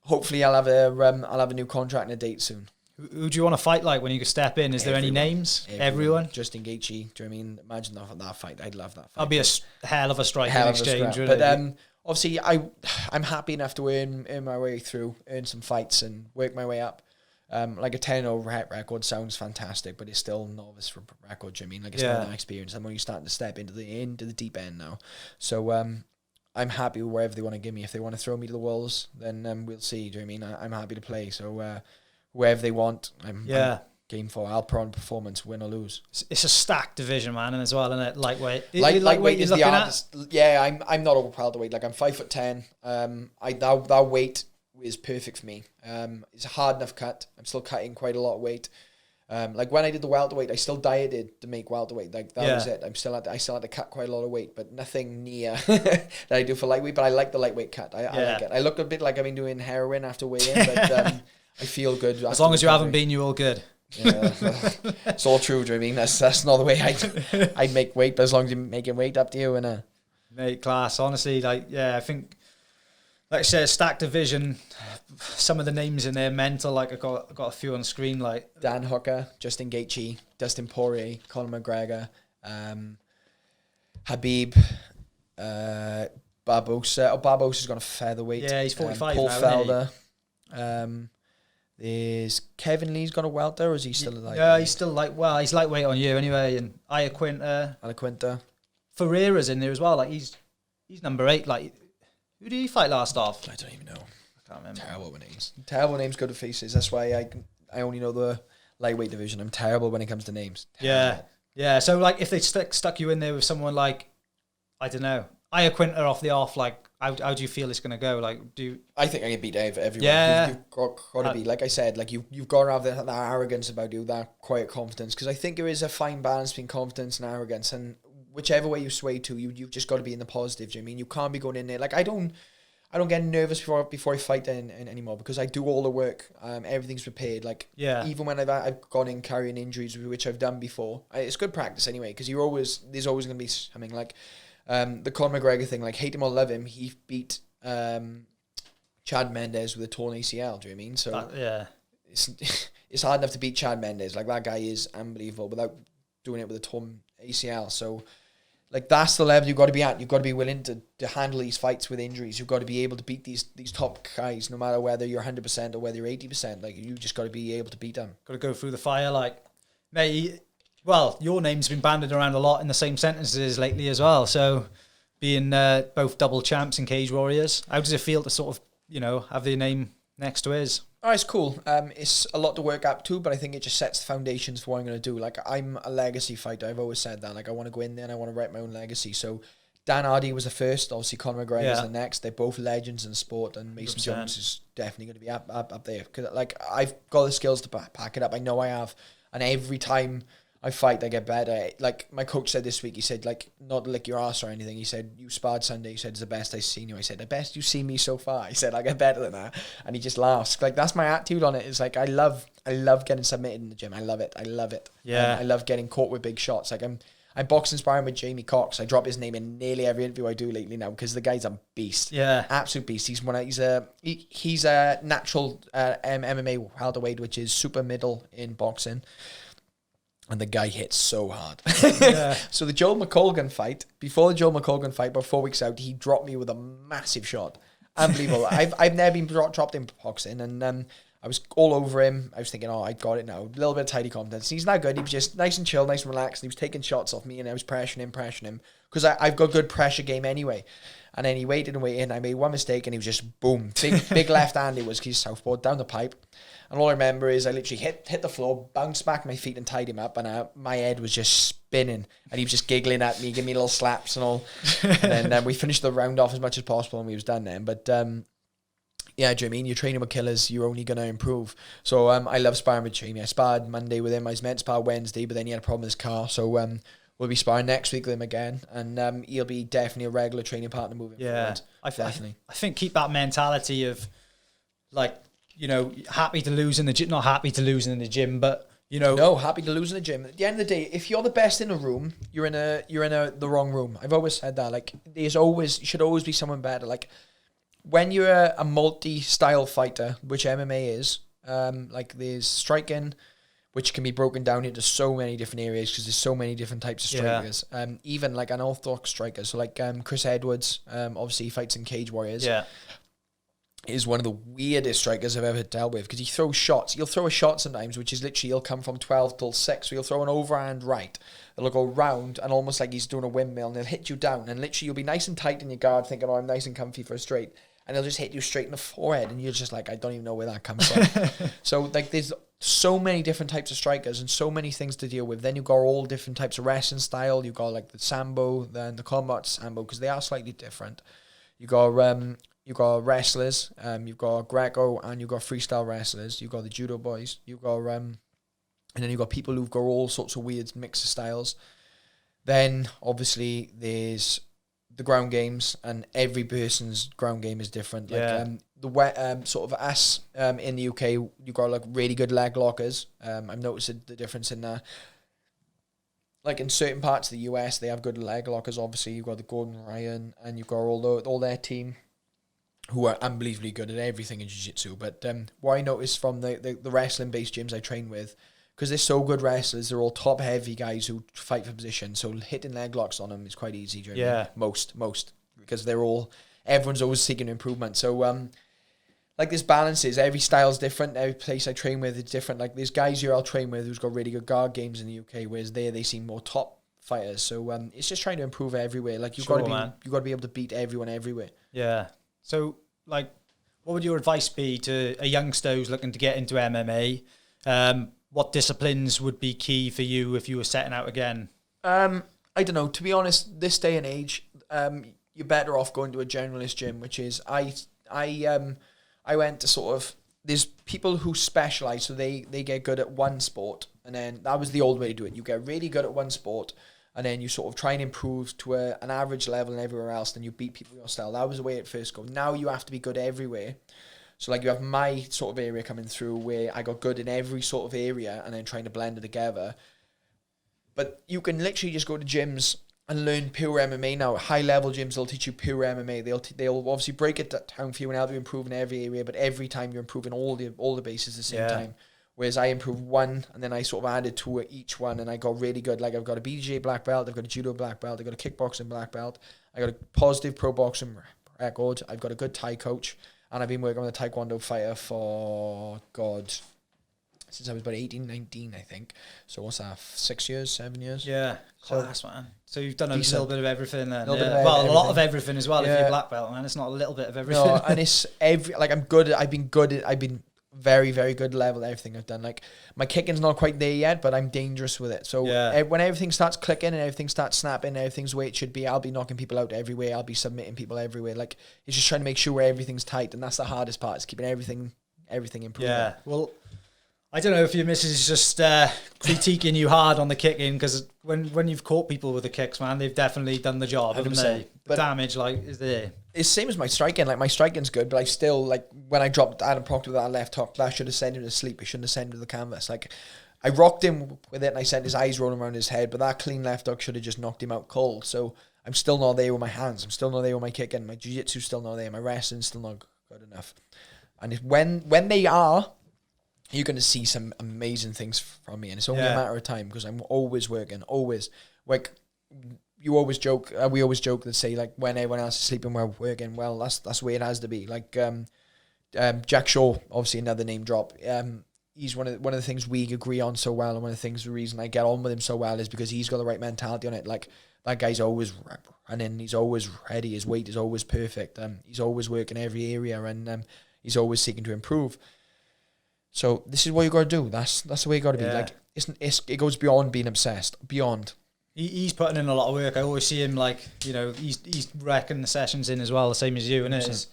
hopefully I'll have a new contract and a date soon. Who do you want to fight when you step in? Is there any names? Everyone? Justin Gaethje. Do you know what I mean? Imagine that fight. I'd love that fight. That'd be a hell of a striking exchange. But obviously I'm happy enough to earn my way through, earn some fights and work my way up. A 10-0 record sounds fantastic, but it's still novice record. Do you know what I mean? It's not that experience. I'm only starting to step into the deep end now. So I'm happy with wherever they want to give me. If they want to throw me to the wolves, then we'll see. Do you know what I mean? I'm happy to play. So whoever they want. I'm game for. I'll put on performance, win or lose. It's a stacked division, man, and as well, isn't it? Lightweight. Lightweight is the hardest. Yeah, I'm not over welterweight. Like I'm 5'10". That weight is perfect for me. It's a hard enough cut. I'm still cutting quite a lot of weight. Like when I did the welterweight, I still dieted to make welterweight. Like that was it. I still had to cut quite a lot of weight, but nothing near that I do for lightweight. But I like the lightweight cut. I like it. I look a bit like I've been doing heroin after weigh-in, but I feel good. As long as you haven't been, you're all good. Yeah, it's all true. Do you know what I mean? That's not the way I'd make weight, but as long as you're making weight, up to you. And mate, class. Honestly, I think, like I said, stacked division. Some of the names in there mental. Like I got a few on the screen. Like Dan Hooker, Justin Gaethje, Dustin Poirier, Conor McGregor, Habib, Barbosa. Barbosa's gone a featherweight. Yeah, he's 45 Paul now, Felder. There's Kevin Lee's gone a welter, or is he still lightweight? Yeah, he's still he's lightweight on you anyway. And Iaquinta. Ferreira's in there as well. Like he's number 8. Like who did he fight last off? I don't even know. I can't remember. Terrible with names. Terrible names go to faces. That's why I only know the lightweight division. I'm terrible when it comes to names. Terrible. Yeah. So like if they stuck you in there with someone like, I don't know, Iaquinta off the off, like how do you feel it's going to go? Like I think I can beat everyone. Yeah. You've got to be, like I said, like you've got to have that arrogance about you, that quiet confidence, because I think there is a fine balance between confidence and arrogance, and whichever way you sway to, you've just got to be in the positive. Do you know what I mean? You can't be going in there like I don't get nervous before I fight anymore, because I do all the work. Everything's prepared. Like even when I've gone in carrying injuries, which I've done before, it's good practice anyway, because there's always going to be something. Like the Conor McGregor thing, like hate him or love him, he beat Chad Mendes with a torn ACL. Do you know what I mean? So it's hard enough to beat Chad Mendes. Like that guy is unbelievable without doing it with a torn ACL. So like that's the level you've got to be at. You've got to be willing to handle these fights with injuries. You've got to be able to beat these top guys, no matter whether you're 100% or whether you're 80%. Like you just got to be able to beat them. Got to go through the fire. Like, mate, well, your name's been banded around a lot in the same sentences lately as well. So being both double champs and Cage Warriors, how does it feel to sort of, have their name next to his? Oh, it's cool. It's a lot to work up to, but I think it just sets the foundations for what I'm going to do. Like, I'm a legacy fighter. I've always said that. Like, I want to go in there and I want to write my own legacy. So, Dan Hardy was the first. Obviously, Conor McGregor is the next. They're both legends in sport, and Mason 100%. Jones is definitely going to be up there. Because, like, I've got the skills to back it up. I know I have. And every time I fight, I get better. Like, my coach said this week, he said, like, not to lick your ass or anything. He said, you sparred Sunday. He said, it's the best I've seen you. I said, the best you've seen me so far. He said, I get better than that. And he just laughs. Like, that's my attitude on it. It's like, I love getting submitted in the gym. I love it. Yeah. I love getting caught with big shots. Like, I'm boxing sparring with Jamie Cox. I drop his name in nearly every interview I do lately now, because the guy's a beast. Yeah. Absolute beast. He's a natural MMA welterweight, which is super middle in boxing. And the guy hits so hard. Yeah. So the Joel McColgan fight, before the Joel McColgan fight, about 4 weeks out, he dropped me with a massive shot. Unbelievable. I've never been dropped in boxing, and I was all over him. I was thinking, I got it now. A little bit of tidy confidence. He's not good. He was just nice and chill, nice and relaxed. And he was taking shots off me, and I was pressuring him. Because I've got good pressure game anyway. And then he waited. I made one mistake, and he was just boom. Big left hand it was, because he's southpaw, down the pipe. And all I remember is I literally hit the floor, bounced back my feet and tied him up, and my head was just spinning, and he was just giggling at me, giving me little slaps and all. And then we finished the round off as much as possible, and we was done then. But yeah, do you know what I mean? You're training with killers, you're only going to improve. So I love sparring with Jamie. I sparred Monday with him. I was meant to spar Wednesday, but then he had a problem with his car. So we'll be sparring next week with him again, and he'll be definitely a regular training partner moving forward. Definitely. I think keep that mentality of, like, happy to lose in the gym, not happy to lose in the gym, but no, happy to lose in the gym. At the end of the day, if you're the best in a room, you're in the wrong room. I've always said that. Like, should always be someone better. Like, when you're a multi-style fighter, which MMA is, like there's striking, which can be broken down into so many different areas, because there's so many different types of strikers. Even like unorthodox strikers. So like Chris Edwards, obviously he fights in Cage Warriors. Yeah. Is one of the weirdest strikers I've ever dealt with, because he throws shots. He'll throw a shot sometimes, which is literally, he'll come from 12 till 6. So he'll throw an overhand right. It'll go round and almost like he's doing a windmill, and he'll hit you down. And literally you'll be nice and tight in your guard, thinking, I'm nice and comfy for a straight. and they'll just hit you straight in the forehead, and you're just like, I don't even know where that comes from. So like there's so many different types of strikers and so many things to deal with. Then you've got all different types of wrestling style. You've got like the Sambo, then the combat Sambo, because they are slightly different. You've got wrestlers, you've got Greco, and you've got freestyle wrestlers. You've got the judo boys. You've got and then you've got people who've got all sorts of weird mix of styles. Then obviously there's the ground games, and every person's ground game is different. Like sort of us in the UK, you've got like really good leg lockers. I've noticed the difference in that. Like in certain parts of the US, they have good leg lockers. Obviously, you've got the Gordon Ryan, and you've got all their team, who are unbelievably good at everything in jiu-jitsu. But what I noticed from the wrestling-based gyms I train with, because they're so good wrestlers, they're all top-heavy guys who fight for position. So hitting leg locks on them is quite easy. Most, because everyone's always seeking improvement. So like there's balances. Every style's different. Every place I train with is different. Like there's guys here I'll train with who's got really good guard games in the UK, whereas they seem more top fighters. So it's just trying to improve everywhere. Like you've got to be able to beat everyone everywhere. Yeah. So like, what would your advice be to a youngster who's looking to get into MMA? What disciplines would be key for you if you were setting out again? I don't know. To be honest, this day and age, you're better off going to a generalist gym, which is I went to sort of, there's people who specialize, so they get good at one sport, and then that was the old way to do it. You get really good at one sport, and then you sort of try and improve to an average level and everywhere else, then you beat people your style. That was the way it first go. Now you have to be good everywhere. So like you have my sort of area coming through where I got good in every sort of area and then trying to blend it together. But you can literally just go to gyms and learn pure MMA now. High level gyms, they'll teach you pure MMA. They'll obviously break it down for you and help you improve in every area, but every time you're improving all the bases at the same time. Whereas I improved one, and then I sort of added to each one, and I got really good. Like I've got a BJJ black belt, I've got a judo black belt, I've got a kickboxing black belt, I got a positive pro boxing record, I've got a good Thai coach, and I've been working with a Taekwondo fighter for, since I was about 18, 19, I think. So what's that, 6 years, 7 years? Yeah, class, man. So you've done a little bit of everything then. A lot of everything as well if you're black belt, man. It's not a little bit of everything. No, and it's I've been very, very good level at everything I've done. Like my kicking's not quite there yet, but I'm dangerous with it. So when everything starts clicking and everything starts snapping and everything's the way it should be, I'll be knocking people out everywhere. I'll be submitting people everywhere. Like it's just trying to make sure everything's tight, and that's the hardest part, is keeping everything improving. Yeah, well, I don't know if your missus is just critiquing you hard on the kicking, because when you've caught people with the kicks, man, they've definitely done the job, haven't they? The damage is there. It's the same as my striking. Like my striking's good, but I still, like when I dropped Adam Proctor with that left hook, that should have sent him to sleep. It shouldn't have sent him to the canvas. Like I rocked him with it and I sent his eyes rolling around his head, but that clean left hook should have just knocked him out cold. So I'm still not there with my hands. I'm still not there with my kicking. My jiu-jitsu's still not there. My wrestling's still not good enough. And when they are, you're going to see some amazing things from me, and it's only a matter of time, because I'm always working, always. Like you always joke, we always joke that say like when everyone else is sleeping, we're working. Well, that's the way it has to be. Like Jack Shaw, obviously another name drop. He's one of the things we agree on so well, and one of the reason I get on with him so well is because he's got the right mentality on it. Like that guy's always running, he's always ready, his weight is always perfect. He's always working every area, and he's always seeking to improve. So this is what you got to do. That's the way you got to be. Like it goes beyond being obsessed. Beyond. He's putting in a lot of work. I always see him like, you know, he's wrecking the sessions in as well, the same as you. And it is.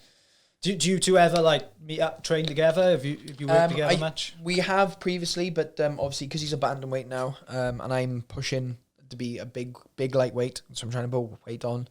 Do you two ever like meet up, train together? Have you worked together much? We have previously, but obviously because he's a bantamweight now, and I'm pushing to be a big lightweight, so I'm trying to put weight on.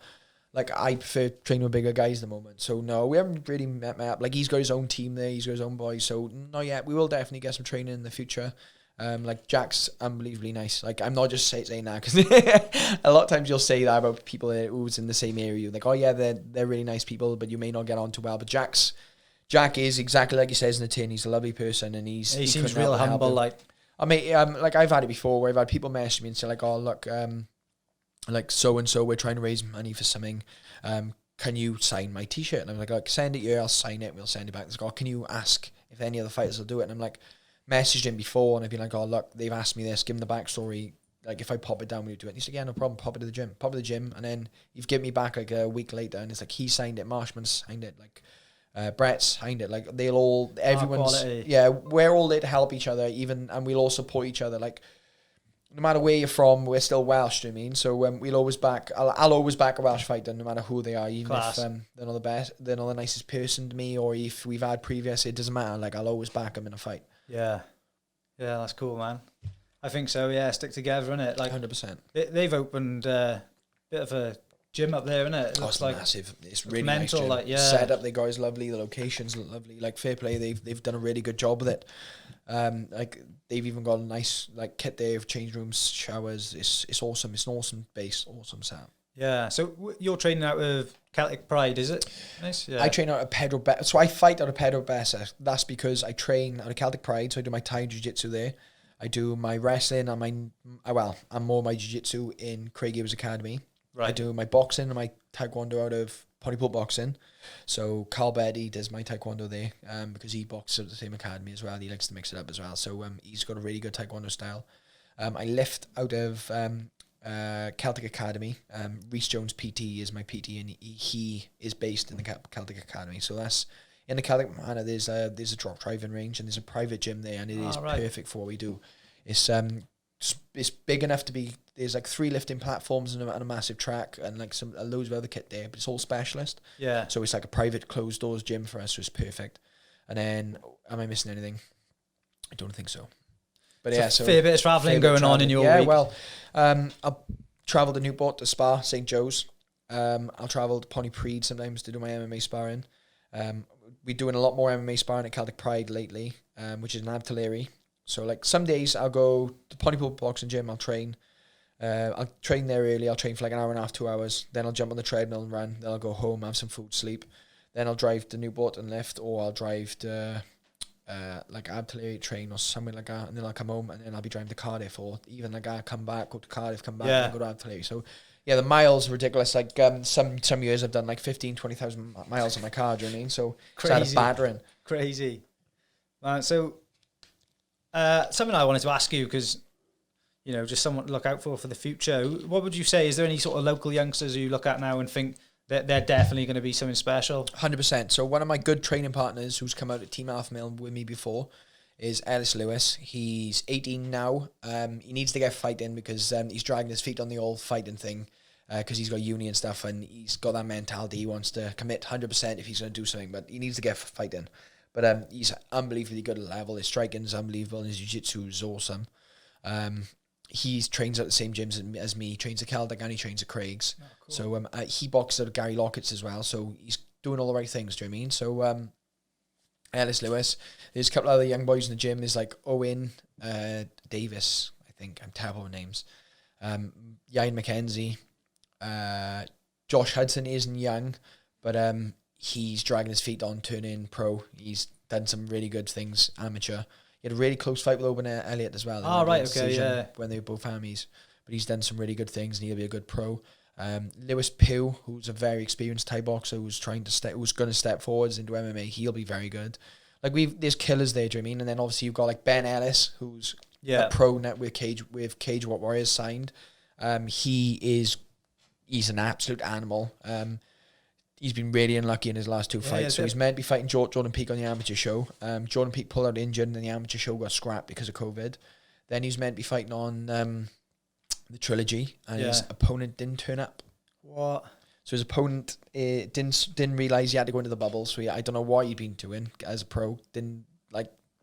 Like, I prefer training with bigger guys at the moment. So, no, we haven't really met up. Like, he's got his own team there. He's got his own boys. So, not yet. We will definitely get some training in the future. Like, Jack's unbelievably nice. Like, I'm not just saying that, because a lot of times you'll say that about people who's in the same area. Like, oh, yeah, they're really nice people, but you may not get on too well. But Jack is exactly like he says in the tin. He's a lovely person, and he seems real humble. Like, I mean, like, I've had it before where I've had people message me and say, like, oh, look, like so-and-so, we're trying to raise money for something. Can you sign my t-shirt? And I'm like, send it here, I'll sign it, we'll send it back. They're like, oh, can you ask if any other fighters will do it? And I'm like, messaged him before, and I've been like, oh, look, they've asked me this, give them the backstory. Like, if I pop it down, will you do it? And he's like, yeah, no problem, pop it to the gym. And then you've given me back like a week later, and it's like, he signed it, Marshman signed it. Like, Brett's behind it. Like everyone's, quality. yeah, we're all there to help each other, and we'll all support each other. Like, no matter where you're from, we're still Welsh. Do you know what I mean? So we'll always back. I'll always back a Welsh fighter, no matter who they are, even Class. if they're not the best, they're not the nicest person to me, or if we've had previous. It doesn't matter. Like, I'll always back them in a fight. Yeah, that's cool, man. I think so. Yeah, stick together, innit? Like 100%. They've opened a bit of a gym up there, innit? It looks like massive. It's really mental. nice. Like, yeah, set up. The guys lovely. The locations look lovely. Like, fair play. They've done a really good job with it. Like, they've even got a nice like kit there, change rooms, showers. It's awesome. It's an awesome base. Awesome setup. Yeah. So you're training out of Celtic Pride, is it? Nice. Yeah. I train out of Pedro Bessa. So I fight out of Pedro Bessa. That's because I train out of Celtic Pride. So I do my Thai Jiu-Jitsu there. I do my wrestling and I'm more my Jiu-Jitsu in Craig Gibbs Academy. Right. I do my boxing and my Taekwondo out of Pontypool Boxing. So Carl Betty does my Taekwondo there because he boxes at the same academy as well. He likes to mix it up as well. So he's got a really good Taekwondo style. I lift out of Celtic Academy. Reece Jones PT is my PT, and he is based in the Celtic Academy. So that's in the Celtic Manor. There's a drop driving range and there's a private gym there, and it is perfect for what we do. It's big enough to be. There's like 3 lifting platforms and a massive track and like loads of other kit there, but it's all specialist. Yeah. So it's like a private closed doors gym for us, so it's perfect. And then, am I missing anything? I don't think so. But yeah, so fair bit of travelling going on in your week. Well, I'll travel to Newport to Spa, St. Joe's. I'll travel to Pontypridd sometimes to do my MMA sparring. We're doing a lot more MMA sparring at Celtic Pride lately, which is in Abtillery. So like some days I'll go to Pontypool Boxing Gym, I'll train. I'll train there early, I'll train for like an hour and a half, 2 hours. Then I'll jump on the treadmill and run. Then I'll go home, have some food, sleep. Then I'll drive to Newport and lift, or I'll drive to like Abtillery train or somewhere like that. And then I'll come home and then I'll be driving to Cardiff, or even like I come back, go to Cardiff, come back, and go to Abtillery. So yeah, the miles are ridiculous. Like some years I've done like 20,000 miles on my car, do you know what I mean? So crazy. It's out of battering. Crazy. So something I wanted to ask you, because just someone to look out for the future. What would you say? Is there any sort of local youngsters who you look at now and think that they're definitely going to be something special? 100%. So one of my good training partners who's come out at Team Alpha Male with me before is Ellis Lewis. He's 18 now. He needs to get fighting because he's dragging his feet on the old fighting thing because he's got uni and stuff, and he's got that mentality. He wants to commit 100% if he's going to do something, but he needs to get fighting. But he's unbelievably good at level. His striking is unbelievable, and his jiu-jitsu is awesome. He trains at the same gyms as me. He trains at Celtic and he trains at Craig's. Oh, cool. So he boxes at Gary Lockett's as well. So he's doing all the right things, do you know what I mean? So Ellis Lewis. There's a couple other young boys in the gym. There's like Owen Davis, I think. I'm terrible with names. Ian McKenzie. Josh Hudson isn't young, but he's dragging his feet on, turning pro. He's done some really good things, amateur. He had a really close fight with Owen Elliott as well. Oh, right, okay, yeah. When they were both amis. But he's done some really good things, and he'll be a good pro. Lewis Pugh, who's a very experienced Thai boxer, who's going to step forwards into MMA. He'll be very good. Like there's killers there, do you know what I mean? And then obviously you've got like Ben Ellis, who's a pro net with Cage Warriors signed. He's an absolute animal. He's been really unlucky in his last 2 fights. So he's meant to be fighting Jordan Peak on the amateur show. Jordan Peak pulled out injured, and then the amateur show got scrapped because of COVID. Then he's meant to be fighting on the Trilogy, and his opponent didn't turn up. What? So his opponent didn't realise he had to go into the bubble. So I don't know what he'd been doing as a pro. Didn't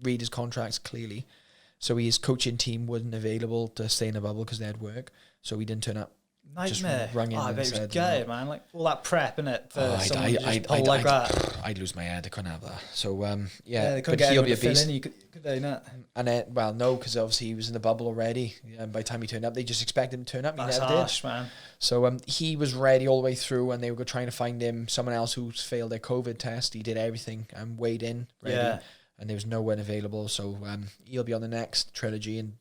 read his contracts clearly. So his coaching team wasn't available to stay in the bubble because they had work. So he didn't turn up. Nightmare. Just rung in I and bet it was said, gutted, man. Like all that prep, innit? For someone to just pull like that. I'd lose my head. I couldn't have that. So they couldn't get anyone to fill in. Could they not? And then, no, because obviously he was in the bubble already. And by the time he turned up, they just expected him to turn up. That's he never harsh, did. Man. So he was ready all the way through, and they were trying to find him someone else who's failed their COVID test. He did everything and weighed in, ready. Yeah. And there was no one available, so he'll be on the next Trilogy in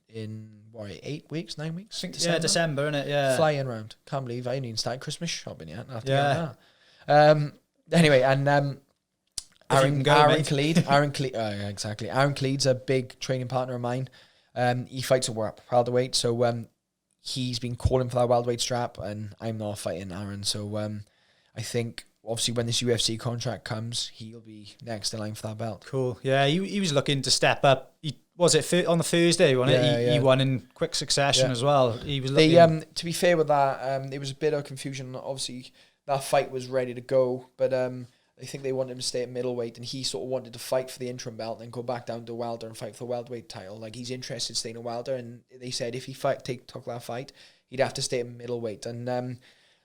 8 weeks, 9 weeks? I think December, innit? Yeah. Flying around. Can't believe I ain't even started Christmas shopping yet. Anyway, and Aaron Cleed. Exactly. Aaron Cleed's a big training partner of mine. He fights at welterweight, so he's been calling for that welterweight strap, and I'm not fighting Aaron, so I think obviously when this UFC contract comes, he'll be next in line for that belt. Cool. Yeah, he was looking to step up. Was it on the Thursday, wasn't it? He won in quick succession as well. He was looking... to be fair with that, there was a bit of confusion. Obviously, that fight was ready to go, but I think they wanted him to stay at middleweight, and he sort of wanted to fight for the interim belt and then go back down to welter and fight for the welterweight title. Like, he's interested in staying at welter, and they said if he took that fight, he'd have to stay at middleweight. And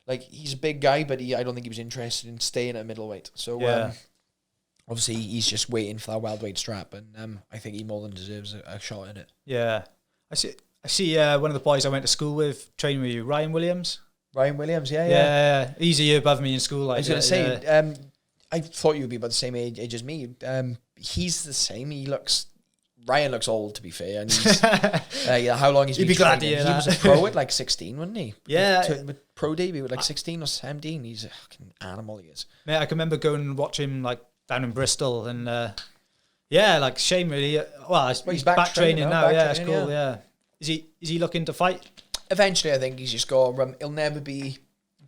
like, he's a big guy, but I don't think he was interested in staying at middleweight. So obviously he's just waiting for that welterweight strap, and I think he more than deserves a shot at it. Yeah, I see. One of the boys I went to school with, training with you, Ryan Williams. Ryan Williams, yeah. He's a year above me in school. Like, I was going to say, I thought you'd be about the same age as me. He's the same. Ryan looks old, to be fair. And he's, how long he's been glad to training. hear that. He was a pro at like 16, wasn't he? Yeah. With pro debut at like 16 or 17. He's a fucking animal, he is. Mate, I can remember going and watch him like down in Bristol, and like, shame really. Well, he's back training now. Yeah, it's cool. Yeah. Is he looking to fight? Eventually, I think he's just got. He'll never be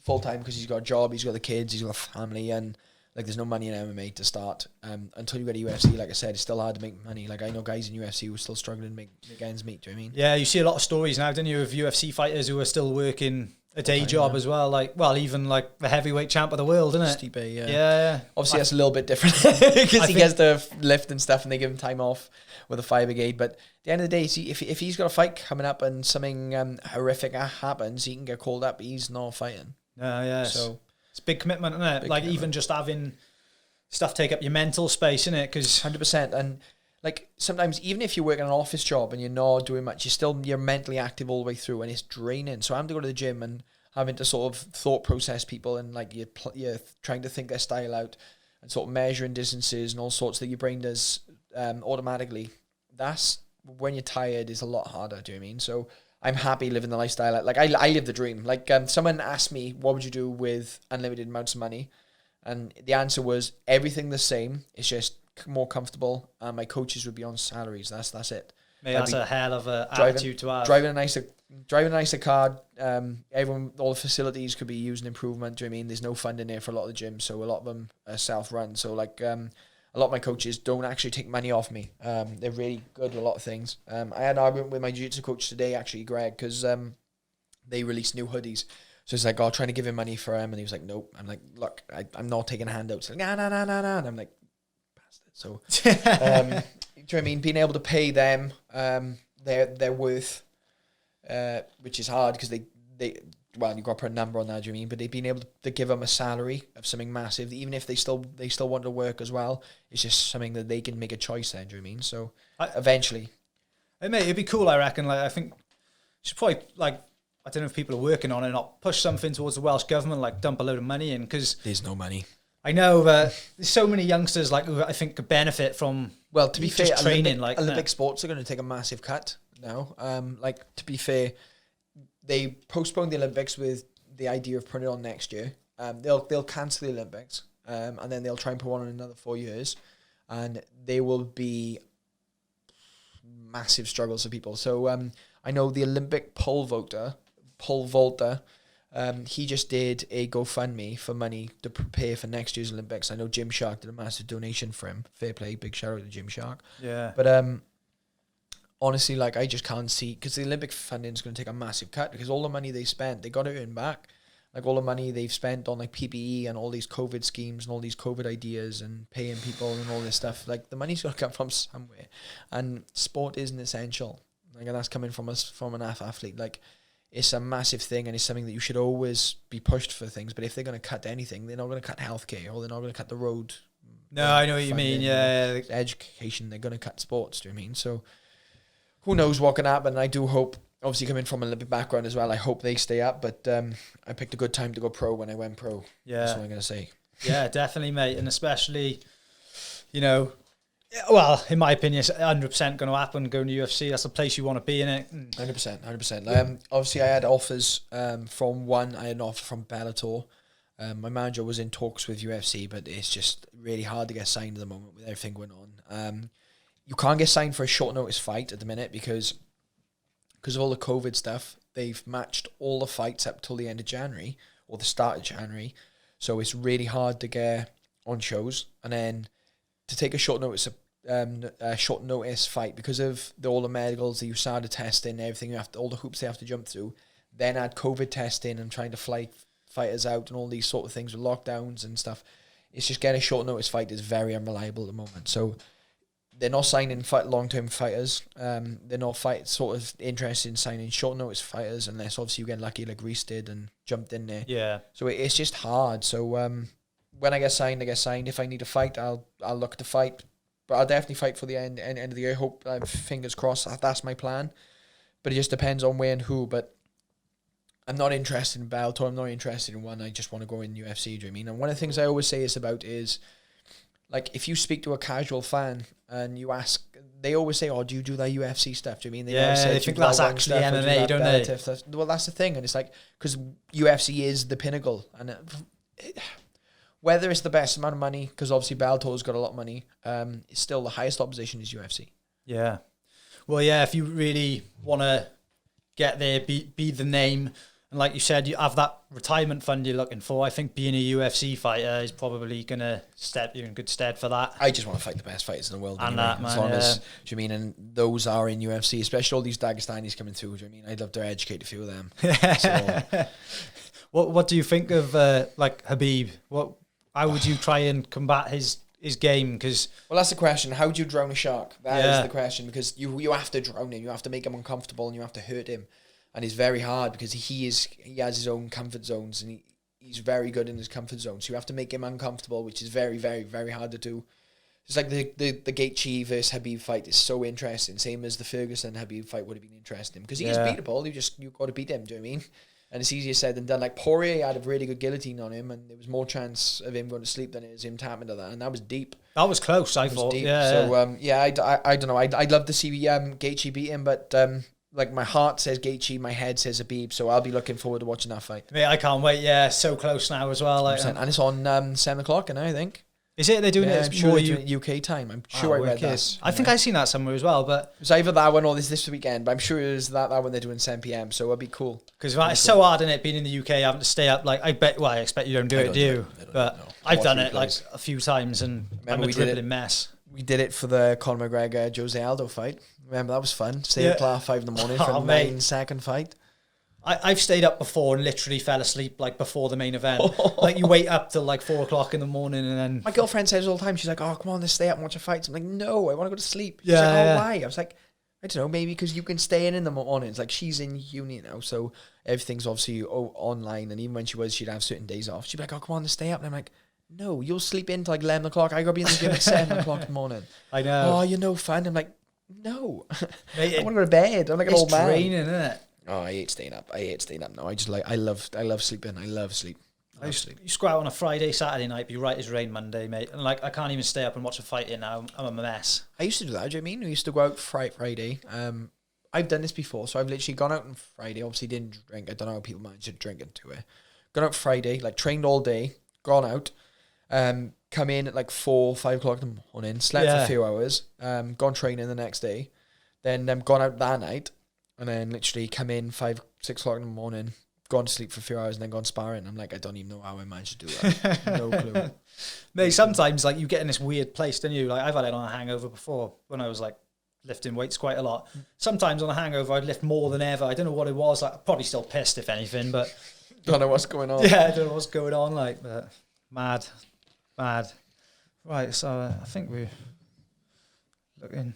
full time because he's got a job, he's got the kids, he's got a family, and like, there's no money in MMA to start. Until you get to UFC, like I said, it's still hard to make money. Like, I know guys in UFC who are still struggling to make ends meet. Do you know what I mean? Yeah, you see a lot of stories now, don't you, of UFC fighters who are still working a day job as well. Like, well, even like the heavyweight champ of the world, isn't it? Stipe, yeah. Obviously, that's a little bit different because he gets to lift and stuff, and they give him time off with the fire brigade. But at the end of the day, if he's got a fight coming up and something horrific happens, he can get called up. He's not fighting. So it's a big commitment, isn't it? Like, even just having stuff take up your mental space, innit? Because 100%. And like, sometimes even if you're working an office job and you're not doing much, you're mentally active all the way through, and it's draining. So I'm to go to the gym and having to sort of thought process people, and like you're trying to think their style out and sort of measuring distances and all sorts that your brain does automatically. That's when you're tired is a lot harder. Do you know what I mean? So I'm happy living the lifestyle. Like, I live the dream. Like, someone asked me, what would you do with unlimited amounts of money? And the answer was everything the same. It's just more comfortable. And my coaches would be on salaries. That's it. Mate, that's a hell of a attitude to have. Driving a nicer car. All the facilities could be used in improvement. Do you know what I mean? There's no funding there for a lot of the gyms, so a lot of them are self-run. So like, a lot of my coaches don't actually take money off me. They're really good at a lot of things. I had an argument with my jiu-jitsu coach today, actually, Greg, because they released new hoodies. So it's like, trying to give him money for him, and he was like, nope. I'm like, look, I'm not taking handouts. Like, nah. And I'm like, bastard. So, do you know what I mean? Being able to pay them their worth, which is hard because you've got to put a number on that, do you know what I mean? But they've been able to give them a salary of something massive, even if they still want to work as well. It's just something that they can make a choice then, do you know what I mean? So, eventually. Hey, mate, it'd be cool, I reckon. Like, I think you should probably, like, I don't know if people are working on it or not, push something towards the Welsh government, like dump a load of money in, because there's no money. I know, but there's so many youngsters like who I think could benefit from. Well, to be fair, training, Olympic sports are going to take a massive cut now. Like, to be fair, they postponed the Olympics with the idea of putting it on next year. They'll cancel the Olympics, and then they'll try and put one in another 4 years, and there will be massive struggles for people. So I know the Olympic pole vaulter. He just did a GoFundMe for money to prepare for next year's Olympics. I know Gymshark did a massive donation for him. Fair play, big shout out to Gymshark. Yeah. But honestly, like, I just can't see, because the Olympic funding is going to take a massive cut, because all the money they spent, they got to earn back. Like, all the money they've spent on like PPE and all these COVID schemes and all these COVID ideas and paying people and all this stuff, like, the money's got to come from somewhere. And sport is an essential. Like, and that's coming from us, from an athlete. Like, it's a massive thing, and it's something that you should always be pushed for things. But if they're going to cut anything, they're not going to cut healthcare, or they're not going to cut the road. No, I know what you mean. Yeah, education. They're going to cut sports. Do you know what I mean? So who knows what can happen? I do hope. Obviously, coming from an Olympic background as well, I hope they stay up. But I picked a good time to go pro when I went pro. Yeah, that's what I'm going to say. Yeah, definitely, mate, and especially, you know. Well, in my opinion, it's 100% going to happen. Going to UFC, that's the place you want to be in it. 100%. Obviously, I had offers from one. I had an offer from Bellator. My manager was in talks with UFC, but it's just really hard to get signed at the moment with everything going on. You can't get signed for a short notice fight at the minute because of all the COVID stuff. They've matched all the fights up till the end of January or the start of January. so it's really hard to get on shows, and then to take a short notice fight because of all the medicals, the USADA testing, everything all the hoops they have to jump through. Then add COVID testing and trying to fly fighters out and all these sort of things with lockdowns and stuff. It's just getting a short notice fight is very unreliable at the moment. So they're not signing long-term fighters. They're not sort of interested in signing short notice fighters unless obviously you get lucky like Reese did and jumped in there. Yeah. So it's just hard. So when I get signed, I get signed. If I need to fight, I'll look to fight. But I'll definitely fight for the end of the year. I hope, fingers crossed, that's my plan. But it just depends on where and who. But I'm not interested in Bellator. I'm not interested in one. I just want to go in UFC. Do you know what I mean? And one of the things I always say is, like, if you speak to a casual fan and you ask, they always say, "Oh, do you do that UFC stuff?" Do you mean? They think that's actually MMA, don't they? Stuff. Well, that's the thing, and it's like because UFC is the pinnacle, and whether it's the best amount of money, because obviously Bellator's got a lot of money, it's still the highest opposition is UFC. Yeah. Well, yeah. If you really want to get there, be the name. And like you said, you have that retirement fund you're looking for. I think being a UFC fighter is probably going to step you in good stead for that. I just want to fight the best fighters in the world. And anyway, that, man, as long as, do you mean? And those are in UFC, especially all these Dagestanis coming through. Do you mean? I'd love to educate a few of them. So. What do you think of like Khabib? How would you try and combat his game? Because that's the question. How do you drown a shark? That is the question, because you have to drown him. You have to make him uncomfortable, and you have to hurt him. And it's very hard because he has his own comfort zones, and he's very good in his comfort zone. So you have to make him uncomfortable, which is very, very, very hard to do. It's like the Gaethje versus Khabib fight is so interesting. Same as the Ferguson Khabib fight would have been interesting because he is beatable. You've got to beat him. Do you know what I mean? And it's easier said than done. Like Poirier had a really good guillotine on him, and there was more chance of him going to sleep than it was him tapping to that, and that was deep. That was close. I thought. Deep. Yeah. So I don't know. I'd love to see Gaethje beat him, but like my heart says Gaethje, my head says Khabib, so I'll be looking forward to watching that fight. Yeah, I can't wait. Yeah, so close now as well. And it's on 7:00 now, I think. Is it? They're doing it. I'm sure they're doing UK time. I'm sure I read that. I think I've seen that somewhere as well, but it's either that one or this weekend. But I'm sure it was that one they're doing 7 PM. So it'll be cool. Because it's so hard in it being in the UK, having to stay up. Like I expect you don't do it, do you? But I've done it like a few times, and I'm a dribbling mess. We did it for the Conor McGregor Jose Aldo fight. Remember, that was fun. Stayed up till 5 a.m. for a 9-second fight. I've stayed up before and literally fell asleep like before the main event. Like you wait up till like 4 o'clock in the morning and then... My girlfriend says all the time, she's like, "Oh, come on, let's stay up and watch a fight." I'm like, "No, I want to go to sleep." She's like, "Oh, why?" I was like, "I don't know, maybe because you can stay in the mornings." Like, she's in uni now, so everything's obviously online, and even when she'd have certain days off. She'd be like, "Oh, come on, let's stay up." And I'm like, "No, you'll sleep in till like 11 o'clock. I got to be in the gym at 7 o'clock in the morning." I know. "Oh, you're no fun." I'm like, "No, I want to go to bed. I'm like an old man." It's draining, isn't it? Oh, I hate staying up. No, I love sleeping. I love sleep. You squat out on a Friday, Saturday night, be right as rain Monday, mate. And like, I can't even stay up and watch a fight in now. I'm a mess. I used to do that. Do you know what I mean? We used to go out Friday. I've done this before, so I've literally gone out on Friday. Obviously, didn't drink. I don't know how people manage to drink into it. Gone out Friday, like trained all day, gone out, come in at like 4, 5 o'clock in the morning, slept for a few hours, gone training the next day, then gone out that night. And then literally come in 5, 6 o'clock in the morning, gone to sleep for a few hours, and then gone sparring. I'm like, I don't even know how I managed to do that. No clue. Mate, sometimes like you get in this weird place, don't you? Like I've had it on a hangover before when I was like lifting weights quite a lot. Sometimes on a hangover I'd lift more than ever. I don't know what it was. Like probably still pissed if anything, but don't know what's going on. Yeah, I don't know what's going on. Like, but mad. Right, so I think we're looking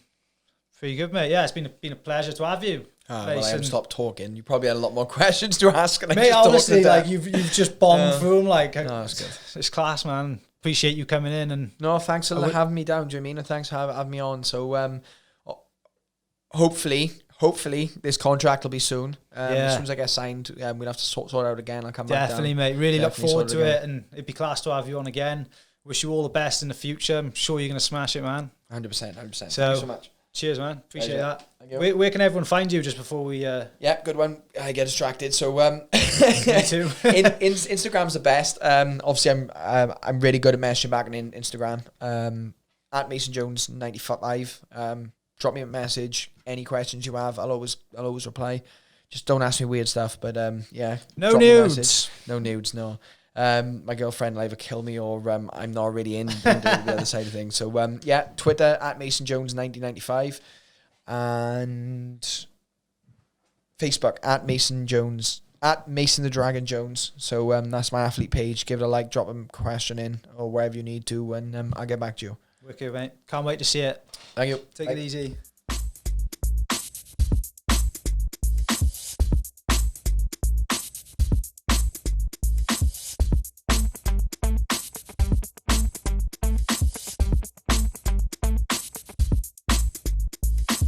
pretty good, mate. Yeah, it's been a pleasure to have you. Well, I haven't stopped talking. You probably had a lot more questions to ask. And mate, honestly, like you've just bombed through them. Like, no, that's good. It's class, man. Appreciate you coming in. And no, thanks for having me down, Jamina. Thanks for having me on. So, hopefully, this contract will be soon. As soon as I get signed, we'll have to sort out again. I'll come back down. Mate. Really look forward to it, and it'd be class to have you on again. Wish you all the best in the future. I'm sure you're going to smash it, man. 100%. So, thank you so much. Cheers, man. Appreciate that. Where can everyone find you just before we... Yeah, good one. I get distracted. So, me too. Instagram's the best. Obviously, I'm really good at messaging back on Instagram. At Mason Jones 95. Drop me a message. Any questions you have, I'll always reply. Just don't ask me weird stuff. But yeah. No nudes. No nudes. No. My girlfriend will either kill me or I'm not really into the other side of things. So Twitter at Mason Jones 1995 and Facebook at Mason Jones at Mason the Dragon Jones. So that's my athlete page. Give it a like, drop a question in or wherever you need to, and I'll get back to you. Wicked, mate. Can't wait to see it. Thank you. Take it easy.